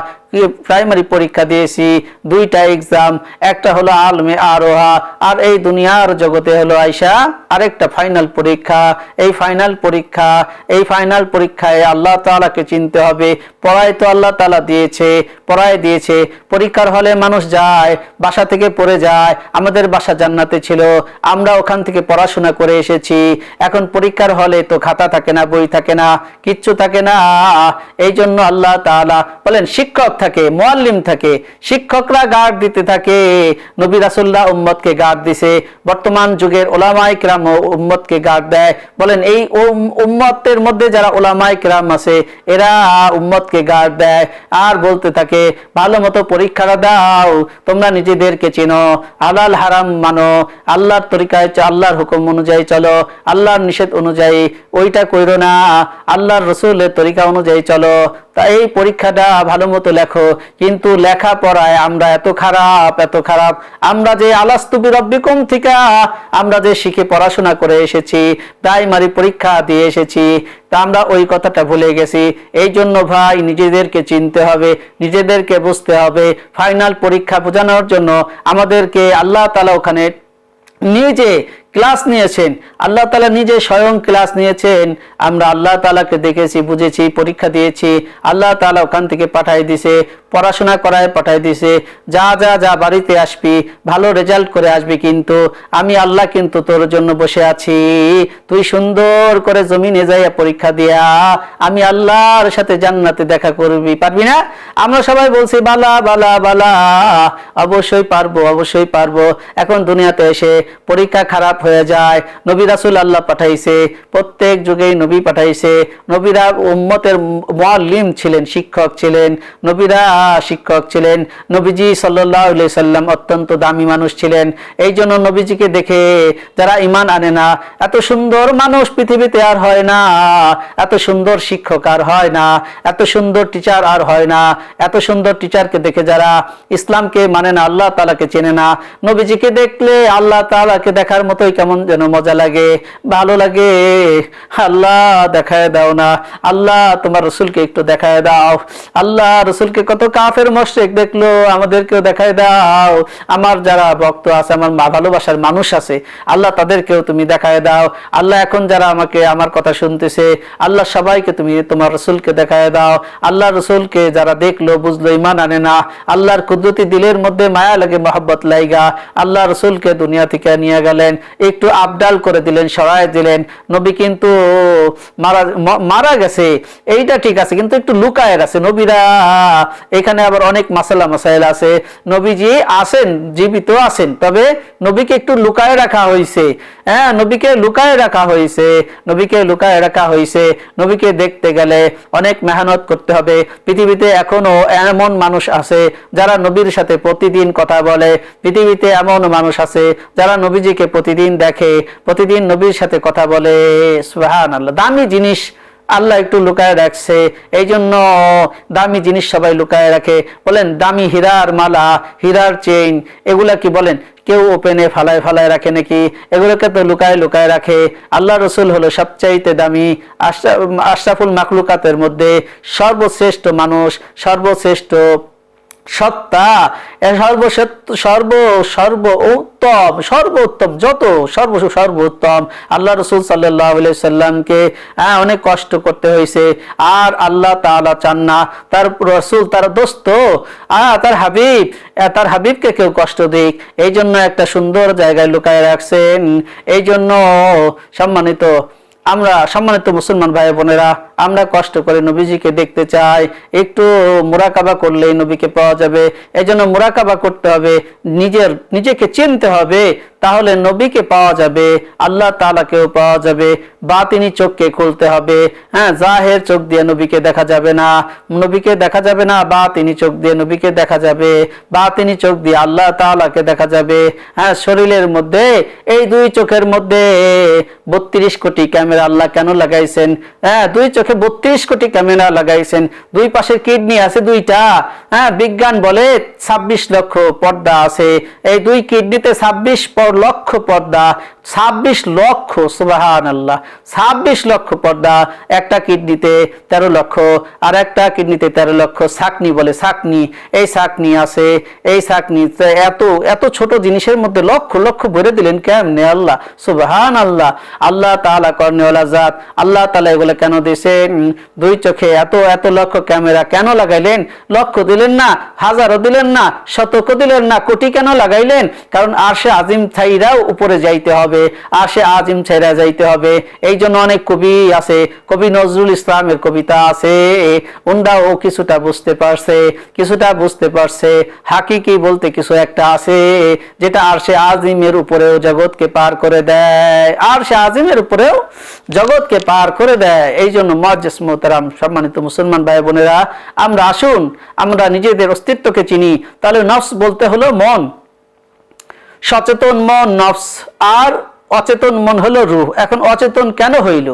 প্রাইমারি পরীক্ষা দিয়েছি, দুইটা এক্সাম, একটা হলো আলমে আরোহা আর এই দুনিয়ার জগতে হলো আয়সা আরেকটা ফাইনাল পরীক্ষা। এই ফাইনাল পরীক্ষা, এই ফাইনাল পরীক্ষায় আল্লাহ তাআলাকে চিনতে হবে। পড়াই তো আল্লাহ তাআলা দিয়েছে, পড়াই দিয়েছে। পরীক্ষার হলে মানুষ যায়, বাসা থেকে পড়ে যায়। আমাদের বাসা জান্নাতে ছিল, আমরা ওখান থেকে পড়াশোনা করে এসেছি। এখন পরীক্ষার হলে তো খাতা থাকে না, বই থাকে না, কিচ্ছু থাকে না। এই জন্য আল্লাহ তাআলা বলেন শিক্ষক থাকে, মুআল্লিম থাকে, শিক্ষকরা গার্ড দিতে থাকে। নবী রাসূলুল্লাহ উম্মতকে গার্ড দিছে, বর্তমান যুগের উলামায়ে কিরাম উম্মতকে গার্ড দেয়। বলেন এই উম্মতের মধ্যে যারা উলামায়ে কিরাম আছে এরা উম্মতকে গার্ড দেয় আর বলতে থাকে ভালো মতো পরীক্ষাটা দাও, তোমরা নিজেদেরকে চেনো, হালাল হারাম মানো, আল্লাহর তরিকায় আল্লাহর হুকুম অনুযায়ী চলো, আল্লাহর নিষেধ অনুযায়ী ওইটা কইরো না, আল্লাহর রাসূলের তরিকা অনুযায়ী চলো। তাই এই পরীক্ষাটা ভালো মতো লেখো। কিন্তু লেখা পড়ায় আমরা এত খারাপ, এত খারাপ। আমরা যে আলাস্তু বিরব্বিকুম থেকে আমরা যে শিখে পড়াশোনা করে এসেছি, প্রাইমারি পরীক্ষা দিয়ে এসেছি, তা আমরা ওই কথাটা ভুলে গেছি। এই জন্য ভাই নিজেদেরকে চিনতে হবে, নিজেদেরকে বুঝতে হবে। ফাইনাল পরীক্ষা বোঝানোর জন্য আমাদেরকে আল্লাহ তাআলা ওখানে নিজে ক্লাস নিয়েছেন, আল্লাহ তাআলা নিজে স্বয়ং ক্লাস নিয়েছেন। আমরা আল্লাহ তাআলাকে দেখেছি, বুঝেছি, পরীক্ষা দিয়েছি। আল্লাহ তাআলা ওখান থেকে পাঠাই দিছে, পড়াশোনা করায় পাঠাই দিছে, যা যা যা বাড়িতে আসবি, ভালো রেজাল্ট করে আসবি, কিন্তু আমি আল্লাহ কিন্তু তোর জন্য বসে আছি। তুই সুন্দর করে জমিনে যাইয়া পরীক্ষা দিয়া আমি আল্লাহর সাথে জান্নাতে দেখা করবি। পারবি না? আমরা সবাই বলছি বালা বালা বালা, অবশ্যই পারবো, অবশ্যই পারবো। এখন দুনিয়াতে এসে পরীক্ষা খারাপ হয়ে যায়। নবী রাসূল আল্লাহ পাঠাইছে, প্রত্যেক যুগেই নবী পাঠাইছে। নবীরা উম্মতের মুআল্লিম ছিলেন, শিক্ষক ছিলেন, নবীরা শিক্ষক ছিলেন। নবীজি সাল্লাল্লাহু আলাইহি সাল্লাম অত্যন্ত দামি মানুষ ছিলেন। এই জন্য নবীজিকে দেখে যারা ঈমান আনে না, এত সুন্দর মানুষ পৃথিবীতে আর হয় না, এত সুন্দর শিক্ষক আর হয় না, এত সুন্দর টিচার আর হয় না। এত সুন্দর টিচারকে দেখে যারা ইসলামকে মানে না, আল্লাহ তাআলাকে চেনে না, নবীজিকে দেখলে আল্লাহ তাআলাকে দেখার মতোই কেমন যেন মজা লাগে, ভালো লাগে। আল্লাহ দেখায় দাও না, আল্লাহ তোমার রাসূলকে একটু দেখায় দাও। আল্লাহ রাসূলকে কত কাফের মুশরিক দেখলো, আমাদেরকেও দেখায় দাও। আমার যারা ভক্ত আছে, আমার ভালোবাসার মানুষ আছে, আল্লাহ তাদেরকেও তুমি দেখায় দাও। আল্লাহ এখন যারা আমাকে আমার কথা শুনতেছে, আল্লাহ সবাইকে তুমি তোমার রাসূলকে দেখায় দাও। আল্লাহ রাসূলকে যারা দেখলো, বুঝলো, ঈমান আনে না, আল্লাহর কুদরতি দিলের মধ্যে মায়া লাগে, মহব্বত লাইগা আল্লাহ রাসূলকে দুনিয়া থেকে নিয়ে গেলেন। একটু আবডাল করে দিলেন, সরায় দিলেন। নবী কিন্তু মারা গেছে এইটা ঠিক আছে, কিন্তু একটু লুকায় আছে নবীরা। এখানে আবার অনেক মাসালা মাসাইল আছে। নবীজি আছেন, জীবিত আছেন, তবে নবীকে একটু লুকায় রাখা হয়েছে। হ্যাঁ, নবীকে লুকায় রাখা হয়েছে, নবীকে লুকায় রাখা হয়েছে। নবীকে দেখতে গেলে অনেক মেহনত করতে হবে। পৃথিবীতে এখনো এমন মানুষ আছে যারা নবীর সাথে প্রতিদিন কথা বলে। পৃথিবীতে এমন মানুষ আছে যারা নবীজিকে প্রতিদিন দেখে, প্রতিদিন নবীর সাথে কথা বলে। সুবহানাল্লাহ। দামি জিনিস আল্লাহ একটু লুকায় রাখছে, এই জন্য দামি জিনিস সবাই লুকায় রাখে। বলেন দামি হীরার মালা, হীরার চেইন, এগুলা কি বলেন কেউ ওপেনে ফালায় ফালায় রাখে নাকি? এগুলোকে তো লুকায় লুকায় রাখে। আল্লাহ রসুল হলো সবচাইতে দামি, আশরাফুল মাখলুকাতের মধ্যে সর্বশ্রেষ্ঠ মানুষ, সর্বশ্রেষ্ঠ সত্তা, সর্বোত্তম যত সর্বোত্তম আল্লাহ রসুল সাল্লাল্লাহু আলাইহি সাল্লামকে অনেক কষ্ট করতে হয়েছে। আর আল্লাহ তাআলা চান না তার রসুল, তার দোস্ত, তার হাবিবকে কেউ কষ্ট দিক। এই জন্য একটা সুন্দর জায়গায় লুকায় রাখছেন। এই জন্য সম্মানিত মুসলমান ভাই বোনেরা, আমরা কষ্ট করে নবীজিকে দেখতে চাই। একটু মুরাকাবা করলেই নবীকে পাওয়া যাবে। এই জন্য মুরাকাবা করতে হবে, নিজেকে চিনতে হবে, তাহলে নবীকে পাওয়া যাবে, আল্লাহ তাআলাকেও পাওয়া যাবে। বাতিনি চোখকে খুলতে হবে। হ্যাঁ, জাহের চোখ দিয়ে নবীকে দেখা যাবে না, নবীকে দেখা যাবে না। বাতিনি চোখ দিয়ে নবীকে দেখা যাবে, বাতিনি চোখ দিয়ে আল্লাহ তাআলাকে দেখা যাবে। হ্যাঁ, শরীরের মধ্যে এই দুই চোখের মধ্যে 32 কোটি ক্যামেরা আল্লাহ কেন লাগাইছেন? হ্যাঁ, দুই চোখে 32 কোটি ক্যামেরা লাগাইছেন। দুই পাশের কিডনি আছে দুইটা। হ্যাঁ, বিজ্ঞান বলে 26 লক্ষ পর্দা আছে। এই দুই কিডনিতে 26 লক্ষ পর্দা, 26 লক্ষ, সুবহানাল্লাহ, 26 লক্ষ পর্দা। একটা কিডনিতে 13 লক্ষ, আর একটা কিডনিতে 13 লক্ষ। ছাকনি বলে, ছাকনি, এই ছাকনি আছে। এই ছাকনি এত ছোট জিনিসের মধ্যে লক্ষ লক্ষ ভরে দিলেন কেমনে আল্লাহ? সুবহানাল্লাহ। আল্লাহ তাআলা কর্নেওয়ালা জাত। আল্লাহ তাআলা এগুলো কেন দিয়েছেন? দুই চোখে এত লক্ষ ক্যামেরা কেন লাগাইলেন? লক্ষ দিলেন না, হাজারও দিলেন না, শতকও দিলেন না, কোটি কেন লাগাইলেন? কারণ আরশে আজিম ছাইরাও উপরে যাইতে হবে, আরশে আজিম ছাইরা যাইতে হবে। এই জন্য অনেক কবি আছে, কবি নজরুল ইসলামের কবিতা আছে, ওনারাও কিছুটা বুঝতে পারছে। হাকিকি বলতে কিছু একটা আছে যেটা আরশে আজিমের উপরেও জগৎকে পার করে দেয়, আরশে আজিমের উপরেও জগৎকে পার করে দেয়। এই জন্য মুআজ্জিজ মুহতারাম, সম্মানিত মুসলমান ভাই বোনেরা, আসুন আমরা নিজেদের অস্তিত্বকে চিনি। তাহলে নফস বলতে হলো মন, সচেতন মন নফস, আর অচেতন মন হলো রূহ। এখন অচেতন কেন হইল?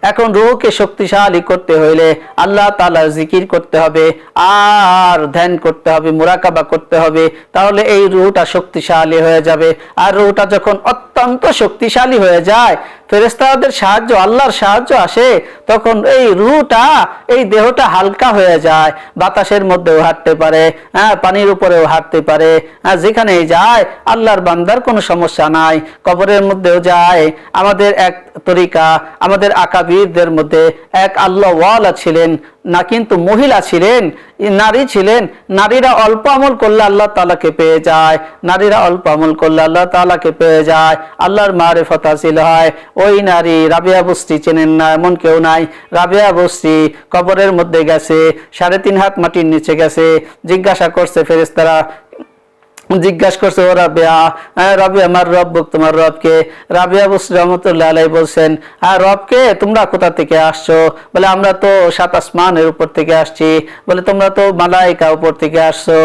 এখন রূহকে শক্তিশালী করতে হইলে আল্লাহ তাআলার জিকির করতে হবে, আর ধ্যান করতে হবে, মুরাকাবা করতে হবে। তাহলে এই রূহটা শক্তিশালী হয়ে যাবে। আর রূহটা যখন অত্যন্ত শক্তিশালী হয়ে যায়, ফেরেশতাদের সাহায্য, আল্লাহর সাহায্য আসে, তখন এই রূহটা, এই দেহটা হালকা হয়ে যায়। বাতাসের মধ্যেও হাঁটতে পারে, পানির উপরেও হাঁটতে পারে, যেখানেই যায় আল্লাহর বান্দার কোনো সমস্যা নাই। কবরের মধ্যেও যায়। আমাদের এক তরিকা, আমাদের আকাবিরদের মধ্যে এক আল্লাহ ওয়ালা ছিলেন না, কিন্তু মহিলা ছিলেন, নারী ছিলেন। নারীরা অল্প আমল করলে আল্লাহ তাআলাকে পেয়ে যায়, নারীরা অল্প আমল করলে আল্লাহ তাআলাকে পেয়ে যায়, আল্লাহর মারিফত হাসিল হয়। ওই নারী রাবিয়া বস্তি চেনেন না এমন কেউ নাই। রাবিয়া বস্তি কবরের মধ্যে গেছে, 3.5 হাত মাটির নিচে গেছে। জিজ্ঞাসা করছে ফেরেশতারা, জিজ্ঞাসা করছে, ও রাবিয়া, রাবিয়া আমার রব, তোমার রবকে? রাবিয়া বসরি রহমতুল্লাহ আলাইহি বলছেন, রবকে? তোমরা কোথা থেকে আসছো? বলে আমরা তো 7 আসমানের উপর থেকে আসছি। বলে তোমরা তো মালাইকা উপর থেকে আসছো,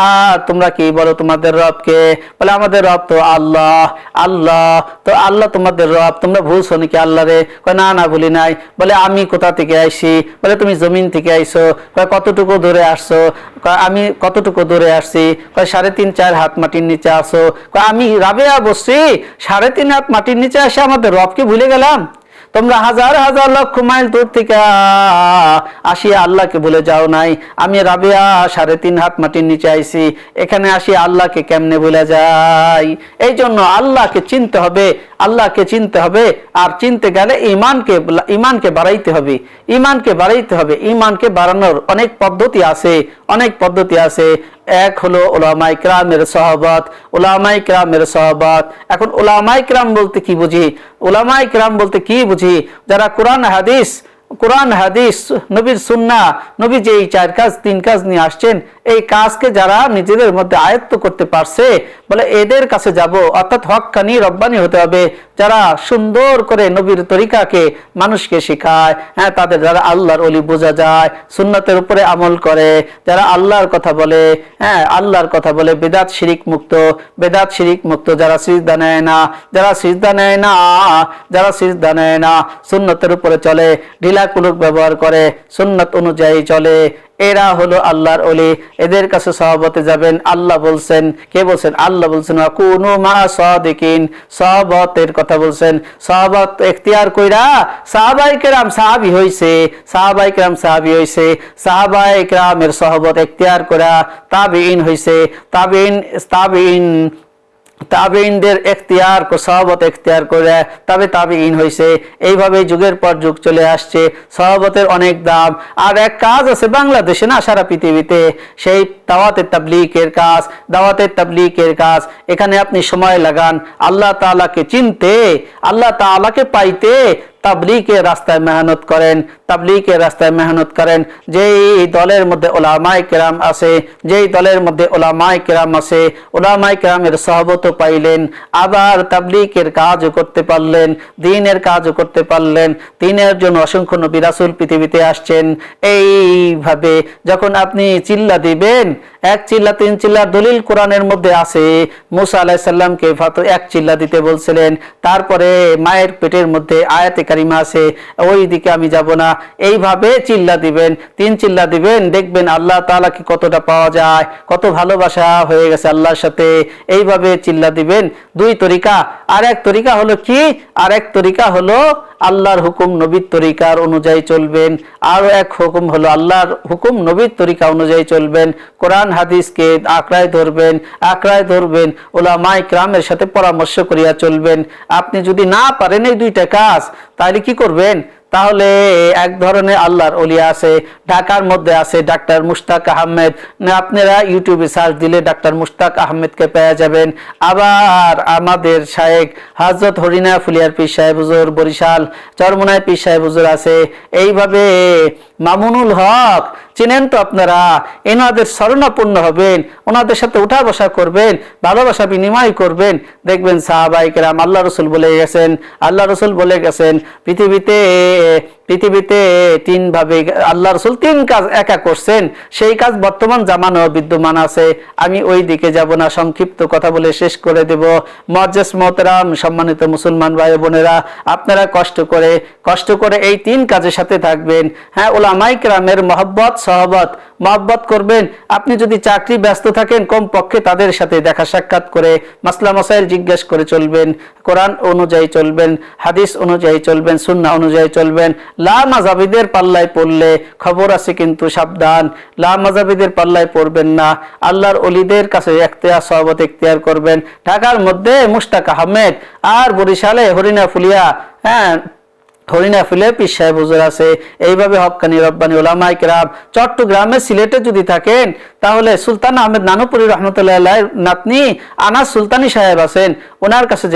আর তোমরা কি বলো তোমাদের রবকে? বলে আমাদের রব তো আল্লাহ। আল্লাহ তো আল্লাহ তোমাদের রব, তোমরা ভুলছো নাকি আল্লাহ রে? না না ভুলি নাই। বলে আমি কোথা থেকে আইছি? বলে তুমি জমিন থেকে আইছো। কতটুকু দূরে আসছো? আমি কতটুকু দূরে আসছি? 3.5-4 হাত মাটির নিচে আসো। আমি রাবিয়া বসছি 3.5 হাত মাটির নিচে আসে আমাদের রবকে ভুলে গেলাম? তোমরা হাজার হাজার লক্ষ মাইল দূর থেকে আসিয়া আল্লাহকে ভুলে যাও নাই। আমি রাবিয়া 3.5 হাত মাটির নিচে আইছি, এখানে আসি আল্লাহকে কেমনে ভুলে যাই? এই জন্য আল্লাহকে চিনতে হবে, আল্লাহকে চিনতে হবে। আর চিনতে গেলে ইমানকে বাড়াইতে হবে, ইমানকে বাড়ানোর অনেক পদ্ধতি আছে। এক হলো উলামায়ে কেরামের সহবত, এখন উলামায়ে কেরাম বলতে কি বুঝি? যারা কোরআন হাদিস নবীর সুন্নাহ, নবী যে এই 3 কাজ নিয়ে আসছেন, এই কাজকে যারা নিজেদের মধ্যে আয়ত্ত করতে পারছে, বলে এদের কাছে যাব। অর্থাৎ হক্কানি রব্বানি হতে হবে, যারা সুন্দর করে নবীর তরিকাকে মানুষকে শেখায়। হ্যাঁ, তাদের যারা আল্লাহর ওলি বোঝা যায়, সুন্নতের উপরে আমল করে, যারা আল্লাহর কথা বলে, বেদাত শিরিক মুক্ত, যারা সিজদা নেয় না, সুন্নতের উপরে চলে, ঢিলা কুলুক ব্যবহার করে, সুন্নত অনুযায়ী চলে, এরা হলো আল্লাহর ওলি। এদের কাছে সহবতে যাবেন। আল্লাহ বলছেন, কে বলছেন? আল্লাহ বলছেন কুনু মা সাদিকিন, সহবতের কথা বলছেন। সহবত ইখতিয়ার কইরা সাহাবায়ে কেরাম সাহাবী হইছে, সাহাবায়ে কেরামের সহবত ইখতিয়ার করা তাবিঈন হইছে, তাবিঈনদের সহবত ইখতিয়ার করে তাবিঈন হইছে। এইভাবে যুগের পর যুগ চলে আসছে। সহবতের অনেক দাম। আর এক কাজ আছে বাংলাদেশে না, সারা পৃথিবীতে, সেই দাওয়াতে তাবলীগের কাজ। এখানে আপনি সময় লাগান আল্লাহ তাআলাকে চিনতে, আল্লাহ তাআলাকে পাইতে, তাবলীগের রাস্তায় মেহনত করেন। যেই দলের মধ্যে উলামায়ে কেরাম আছে, উলামায়ে কেরামের সহবত পাইলেন, আবার তাবলীগের কাজও করতে পারলেন, দ্বীনের কাজও করতে পারলেন। দ্বীনের জন্য অসংখ্য নবী রাসূল পৃথিবীতে আসছেন। এইভাবে যখন আপনি চিল্লা দিবেন, 1 চিল্লা 3 চিল্লা দলিল কোরআনের মধ্যে আছে। মুসা আলাইহিস সালামকে 1 চিল্লা দিতে বলছিলেন, তারপরে মায়ের পেটের মধ্যে আয়াতে কারিমা আছে, ওই দিকে আমি যাব না। এইভাবে চিল্লা দিবেন, 3 চিল্লা দিবেন, দেখবেন আল্লাহ তাআলাকে কতটা পাওয়া যায়, কত ভালোবাসা হয়ে গেছে আল্লাহর সাথে। এইভাবে চিল্লা দিবেন। 2 তরিকা। আরেক তরিকা হলো আল্লাহর হুকুম নবীর তরিকার অনুযায়ী চলবেন। আরো এক হুকুম হলো আল্লাহর হুকুম নবীর তরিকা অনুযায়ী চলবেন। কোরআন হাদিসকে আঁকড়ায় ধরবেন, উলামায়ে কেরামের সাথে পরামর্শ করিয়া চলবেন। আপনি যদি না পারেন এই 2টা কাজ, তাহলে কি করবেন? তাহলে এক ধরনের আল্লাহর ওলি আছে, ঢাকার মধ্যে আছে ডাক্তার মুশতাক আহমেদ। আপনারা ইউটিউবে সার্চ দিলে ডাক্তার মুশতাক আহমেদকে পেয়ে যাবেন। আবার আমাদের শায়েখ হযরত হরিনা ফুলিয়ার পীর সাহেব হুজুর, বরিশাল চরমোনাই পীর সাহেব হুজুর আছে। এইভাবে মামুনুল হক চিনেন তো আপনারা, এনাদের শরণাপন্ন হবেন, ওনাদের সাথে উঠা বসা করবেন, ভালোবাসা বিনিময় করবেন। দেখবেন সাহাবায়ে কেরাম, আল্লাহ রাসূল বলে গেছেন পৃথিবীতে 3 ভাবে আল্লাহ রাসূল 3 কাজ একা করছেন। সেই কাজ বর্তমান জামানায় বিদ্যমান আছে। আমি ওই দিকে যাব না, সংক্ষিপ্ত কথা বলে শেষ করে দেব। মুআজ্জাজ মোহতারাম, সম্মানিত মুসলমান ভাই বোনেরা, আপনারা কষ্ট করে এই 3 কাজের সাথে থাকবেন। হ্যাঁ, উলামায়ে কেরামের মহব্বত করবেন। আপনি যদি চাকরি ব্যস্ত থাকেন, কম পক্ষে তাদের সাথে দেখা সাক্ষাৎ করে মাসলা মাসাইল জিজ্ঞেস করে চলবেন, কোরআন অনুযায়ী চলবেন, হাদিস অনুযায়ী চলবেন, সুন্নাহ অনুযায়ী চলবেন। লা মাযহাবিদের পাল্লায় পড়লে খবর আছে, কিন্তু সাবধান, লা মাযহাবিদের পাল্লায় পড়বেন না। আল্লাহর ওলিদের কাছে সহবত ইখতিয়ার করবেন। ঢাকার মধ্যে মুশতাক আহমেদ, আর বরিশালে হরিনা ফুলিয়া পীর সাহেব হুজুর আছে। এইভাবে হক্কানি রব্বানি উলামায়ে কেরাম। চট্টগ্রামে, সিলেটে যদি থাকেন, তাহলে সুলতান আহমেদ নানুপুরি রহমতুল্লাহ আলাইহির নাতনি আনাস সুলতানি সাহেব আছেন, ওনার কাছে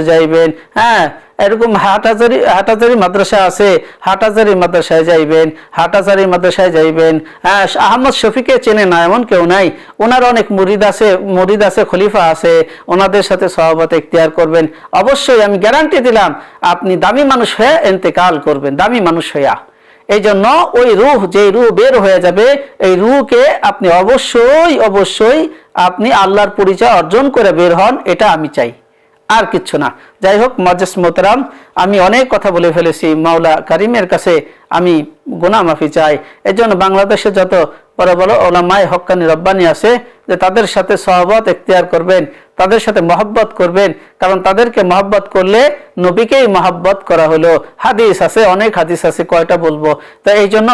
যাইবেন। হ্যাঁ, এরকম হাটহাজারি মাদ্রাসা আছে, হাটহাজারি মাদ্রাসায় যাইবেন। হ্যাঁ, আহমদ শফিকে চেনে না এমন কেউ নাই, ওনার অনেক মুরিদ আছে, খলিফা আছে, ওনাদের সাথে সহবত ইখতিয়ার করবেন। অবশ্যই আমি গ্যারান্টি দিলাম, আপনি দামি মানুষ হয়ে ইন্তেকাল করবেন, দামি মানুষ হইয়া। এই জন্য ওই যে রূহ বের হয়ে যাবে, এই রূহকে আপনি অবশ্যই আপনি আল্লাহর পরিচয় অর্জন করে বের হন, এটা আমি চাই, আর কিচ্ছু না। যাই হোক মুআজ্জাজ মোহতারাম, আমি অনেক কথা বলে ফেলেছি। মাওলা কারিমের কাছে আমি গুনাহ মাফি চাই। এজন্য বাংলাদেশে যত বড় বড় উলামায়ে হক্কানি রব্বানি আছে, যে তাদের সাথে সহবত ইখতিয়ার করবেন, তাদের সাথে মহব্বত করবেন। কারণ তাদেরকে মহব্বত করলে নবীকেই মহব্বত করা হলো। অনেক হাদিস আছে, কয়টা বলবো। তো এই জন্য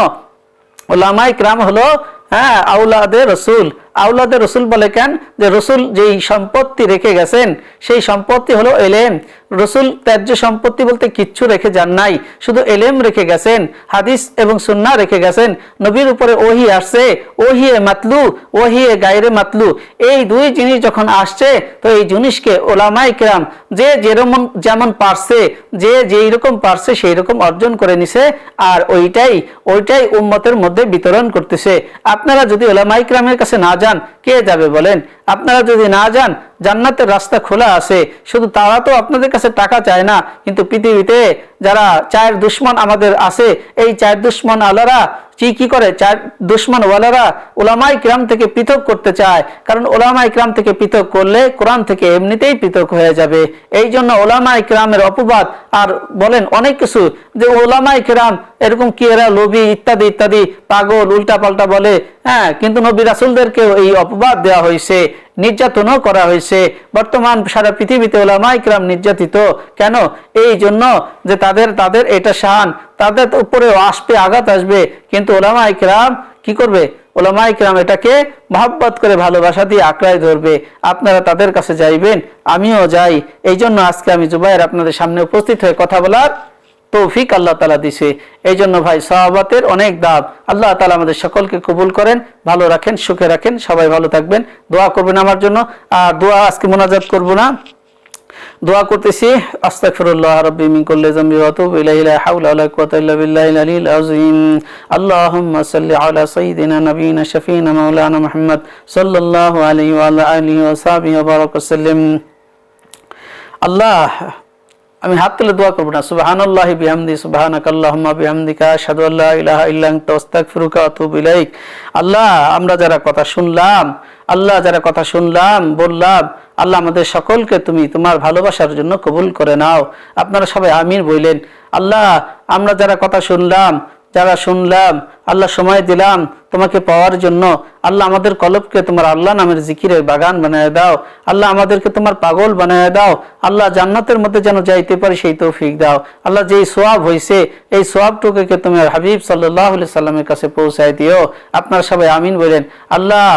উলামায়ে কেরাম হলো হ্যাঁ, আওলাদে রসুল। আওলাদে রসুল বলে কেন? যে রসুল যেই সম্পত্তি রেখে গেছেন সেই সম্পত্তি হলো এলেম। রসুল ত্যায্য সম্পত্তি বলতে কিচ্ছু রেখে যান নাই, শুধু এলেম রেখে গেছেন, হাদিস এবং সুন্নাহ রেখে গেছেন। নবীর উপরে ওহী আসছে, ওহিয়ে মাতলু, ওহিয়ে গায়রে মাতলু, এই দুই জিনিস যখন আসছে তো এই জিনিসকে ওলামায়ে কেরাম যে যেমন পারছে, যে যেই রকম পারছে সেই রকম অর্জন করে নিছে, আর ওইটাই উম্মতের মধ্যে বিতরণ করতেছে। আপনারা যদি ওলামায়ে কেরামের কাছে না যান, কে যাবে বলেন? আপনারা যদি না যান, জান্নাতের রাস্তা খোলা আছে। শুধু তারা তো আপনাদের কাছে টাকা চায় না, কিন্তু পৃথিবীতে যারা চায়ের দুশ্মন আমাদের আছে, এই চায়ের দুশ্মন আলারা কি করে? চায়ের দুশ্মন ওয়ালারা উলামায়ে কিরাম থেকে পৃথক করতে চায়, কারণ উলামায়ে কিরাম থেকে পৃথক করলে কোরআন থেকে এমনিতেই পৃথক হয়ে যাবে। এই জন্য উলামায়ে কিরামের অপবাদ আর বলেন অনেক কিছু, যে উলামায়ে কিরাম এরকম কি এরা লোভী ইত্যাদি ইত্যাদি পাগল উল্টা পাল্টা বলে। হ্যাঁ, কিন্তু নবী রাসূলদেরকেও এই অপবাদ দেওয়া হয়েছে, নির্যাতনও করা হয়েছে। বর্তমান সারা পৃথিবীতে উলামায়ে কিরাম নির্যাতিত কেন? এই জন্য যে তাদের এটা শান, তাদের উপরে আসবে, আঘাত আসবে, কিন্তু উলামায়ে কিরাম কি করবে? উলামায়ে কিরাম এটাকে মহব্বত করে ভালোবাসা দিয়ে আঁকড়ায় ধরবে। আপনারা তাদের কাছে যাইবেন, আমিও যাই। এই জন্য আজকে আমি জুবায়ের আপনাদের সামনে উপস্থিত হয়ে কথা বলার তৌফিক আল্লাহ তাআলা দিছে। এই জন্য ভাই, সাহাবাতের অনেক দাব। আল্লাহ তাআলা আমাদের সকলকে কবুল করেন, ভালো রাখেন, সুখে রাখেন। সবাই ভালো থাকবেন, দোয়া করবেন আমার জন্য। আর দোয়া আজকে মোনাজাত করব না, দোয়া করতেছি। আস্তাগফিরুল্লাহ রাব্বি মিন কুল্লি যামবি ওয়া আতুবু ইলাইহি, লা হাওলা ওয়া লা কুওয়াতা ইল্লা বিল্লাহিল আলিয়্যিল আযীম। আল্লাহুম্মা সাল্লি আলা সাইয়্যিদিনা নাবিয়িনা শাফিনা মাওলানা মুহাম্মদ সাল্লাল্লাহু আলাইহি ওয়া আলা আলিহি ওয়া সাহবিহি ওয়া বারাকা সাল্লাম। আল্লাহ, আমি হাত তুলে দোয়া করব না। সুবহানাল্লাহি বিহামদি, সুবহানাকাল্লাহুম্মা বিহামদিকা, আশহাদু আল্লা ইলাহা ইল্লা আনতা, আস্তাগফিরুকা ওয়া আতুবু ইলাইক। আল্লাহ, আমরা যারা কথা শুনলাম, বললাম, আল্লাহ আমাদের সকলকে তুমি তোমার ভালোবাসার জন্য কবুল করে নাও। আপনারা সবাই আমিন বললেন। আল্লাহ, আমরা যারা কথা শুনলাম, আল্লাহ সময় দিলাম তোমাকে পাওয়ার জন্য, আল্লাহ আমাদের কলবকে তোমার আল্লাহ নামের জিকিরের বাগান বানায় দাও। আল্লাহ আমাদেরকে তোমার পাগল বানায় দাও। আল্লাহ জান্নাতের মধ্যে যেন যাইতে পারি সেই তৌফিক দাও। আল্লাহ যেই সোয়াব হয়েছে এই সোয়াবটুকুকে তোমার হাবিব সাল্লাল্লাহু আলাইহি সাল্লামের কাছে পৌঁছায় দিও। আপনারা সবাই আমিন বলেন। আল্লাহ,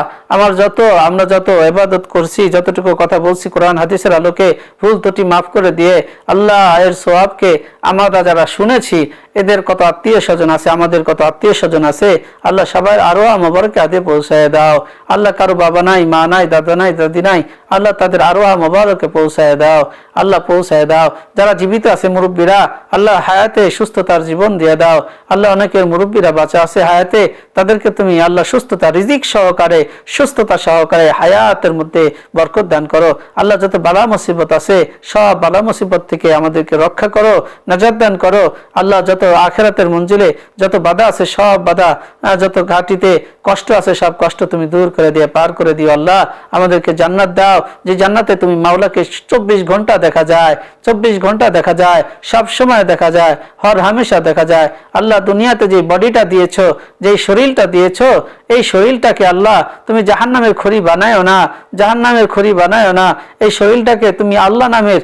আমরা যত ইবাদত করছি, যতটুকু কথা বলছি কোরআন হাদিসের আলোকে, ভুল ত্রুটি মাফ করে দিয়ে আল্লাহ এর সোয়াবকে আমরা যারা শুনেছি, এদের কত আত্মীয় স্বজন আছে, আমাদের কত আত্মীয় স্বজন আছে, আল্লাহ সবাই আরো মোবারক আদে পৌঁছায় দাও। আল্লাহ কারো বাবা নাই, মা নাই, দাদা নাই, দাদি নাই, আল্লাহ তাদের আরো মোবারকে পৌঁছায় দাও। আল্লাহ পৌঁছায় দাও। যারা জীবিত আছে মুরব্বীরা, আল্লাহ হায়াতে সুস্থতার জীবন দিয়ে দাও। আল্লাহ অনেকের মুরব্বীরা বাঁচা আছে হায়াতে, তাদেরকে তুমি আল্লাহ সুস্থতা, রিজিক সহকারে, সুস্থতা সহকারে হায়াতের মধ্যে বরকত দান করো। আল্লাহ যত বালা মুসিবত আছে সব বালা মুসিবত থেকে আমাদেরকে রক্ষা করো, নাজাত দান করো। আল্লাহ যত আখিরাতের মঞ্জিলে যত বাধা আছে, সব বাধা, যত ঘাটিতে কষ্ট আছে, সব কষ্ট তুমি দূর করে দিয়ে পার করে দিও। আল্লাহ আমাদেরকে জান্নাত দাও, যে জান্নাতে তুমি মাওলাকে 24 ঘন্টা দেখা যায়, 24 ঘন্টা দেখা যায়, সব সময় দেখা যায়, হর হামেশা দেখা যায়। আল্লাহ দুনিয়াতে যে বডিটা দিয়েছো, যে শরীরটা দিয়েছো, এই শরীরটাকে আল্লাহ তুমি জাহান্নামের খড়ি বানায়ো না, জাহান্নামের খড়ি বানায়ো না। এই শরীরটাকে তুমি আল্লাহ নামের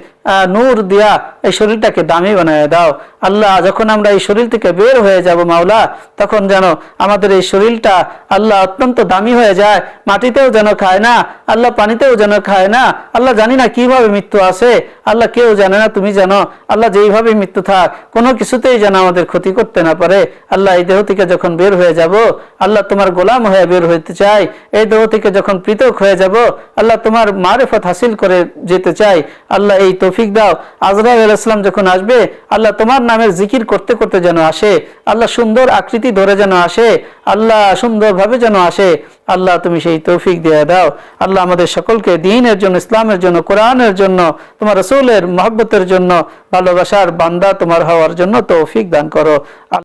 নূর দিয়া এই শরীরটাকে দামি বানায় দাও। আল্লাহ যখন আমরা এই শরীর থেকে বের হয়ে যাব মাওলা, তখন যেন আমাদের এই শরীরটা আল্লাহ অত্যন্ত দামি হয়ে যায়, মাটিতেও যেন খায় না, আল্লাহ পানিতেও যেন খায় না। আল্লাহ জানি না কিভাবে মৃত্যু আছে, আল্লাহ কেউ জানে না, তুমি জানো। আল্লাহ যেইভাবে মৃত্যু থাক, কোনো কিছুতেই যেন আমাদের ক্ষতি করতে না পারে। আল্লাহ এই দেহ থেকে যখন বের হয়ে যাব, আল্লাহ তোমার গোলাম হয়ে বের হইতে চাই। এই দেহ থেকে যখন পৃথক হয়ে যাব, আল্লাহ তোমার মারিফত হাসিল করে যেতে চাই। আল্লাহ এই তৌফিক দাও। আজরাইল আলাইহিস সালাম যখন আসবে, আল্লাহ তোমার নামের জিকির করতে করতে যেন আসে, আল্লাহ সুন্দর আকৃতি ধরে যেন আসে, আল্লাহ সুন্দরভাবে যেন আসে। আল্লাহ তুমি সেই তৌফিক দিয়ে দাও। আল্লাহ আমাদের সকলকে দ্বীনের জন্য, ইসলামের জন্য, কোরআনের জন্য, তোমার রাসূলের মহব্বতের জন্য, ভালোবাসার বান্দা তোমার হওয়ার জন্য তৌফিক দান করো।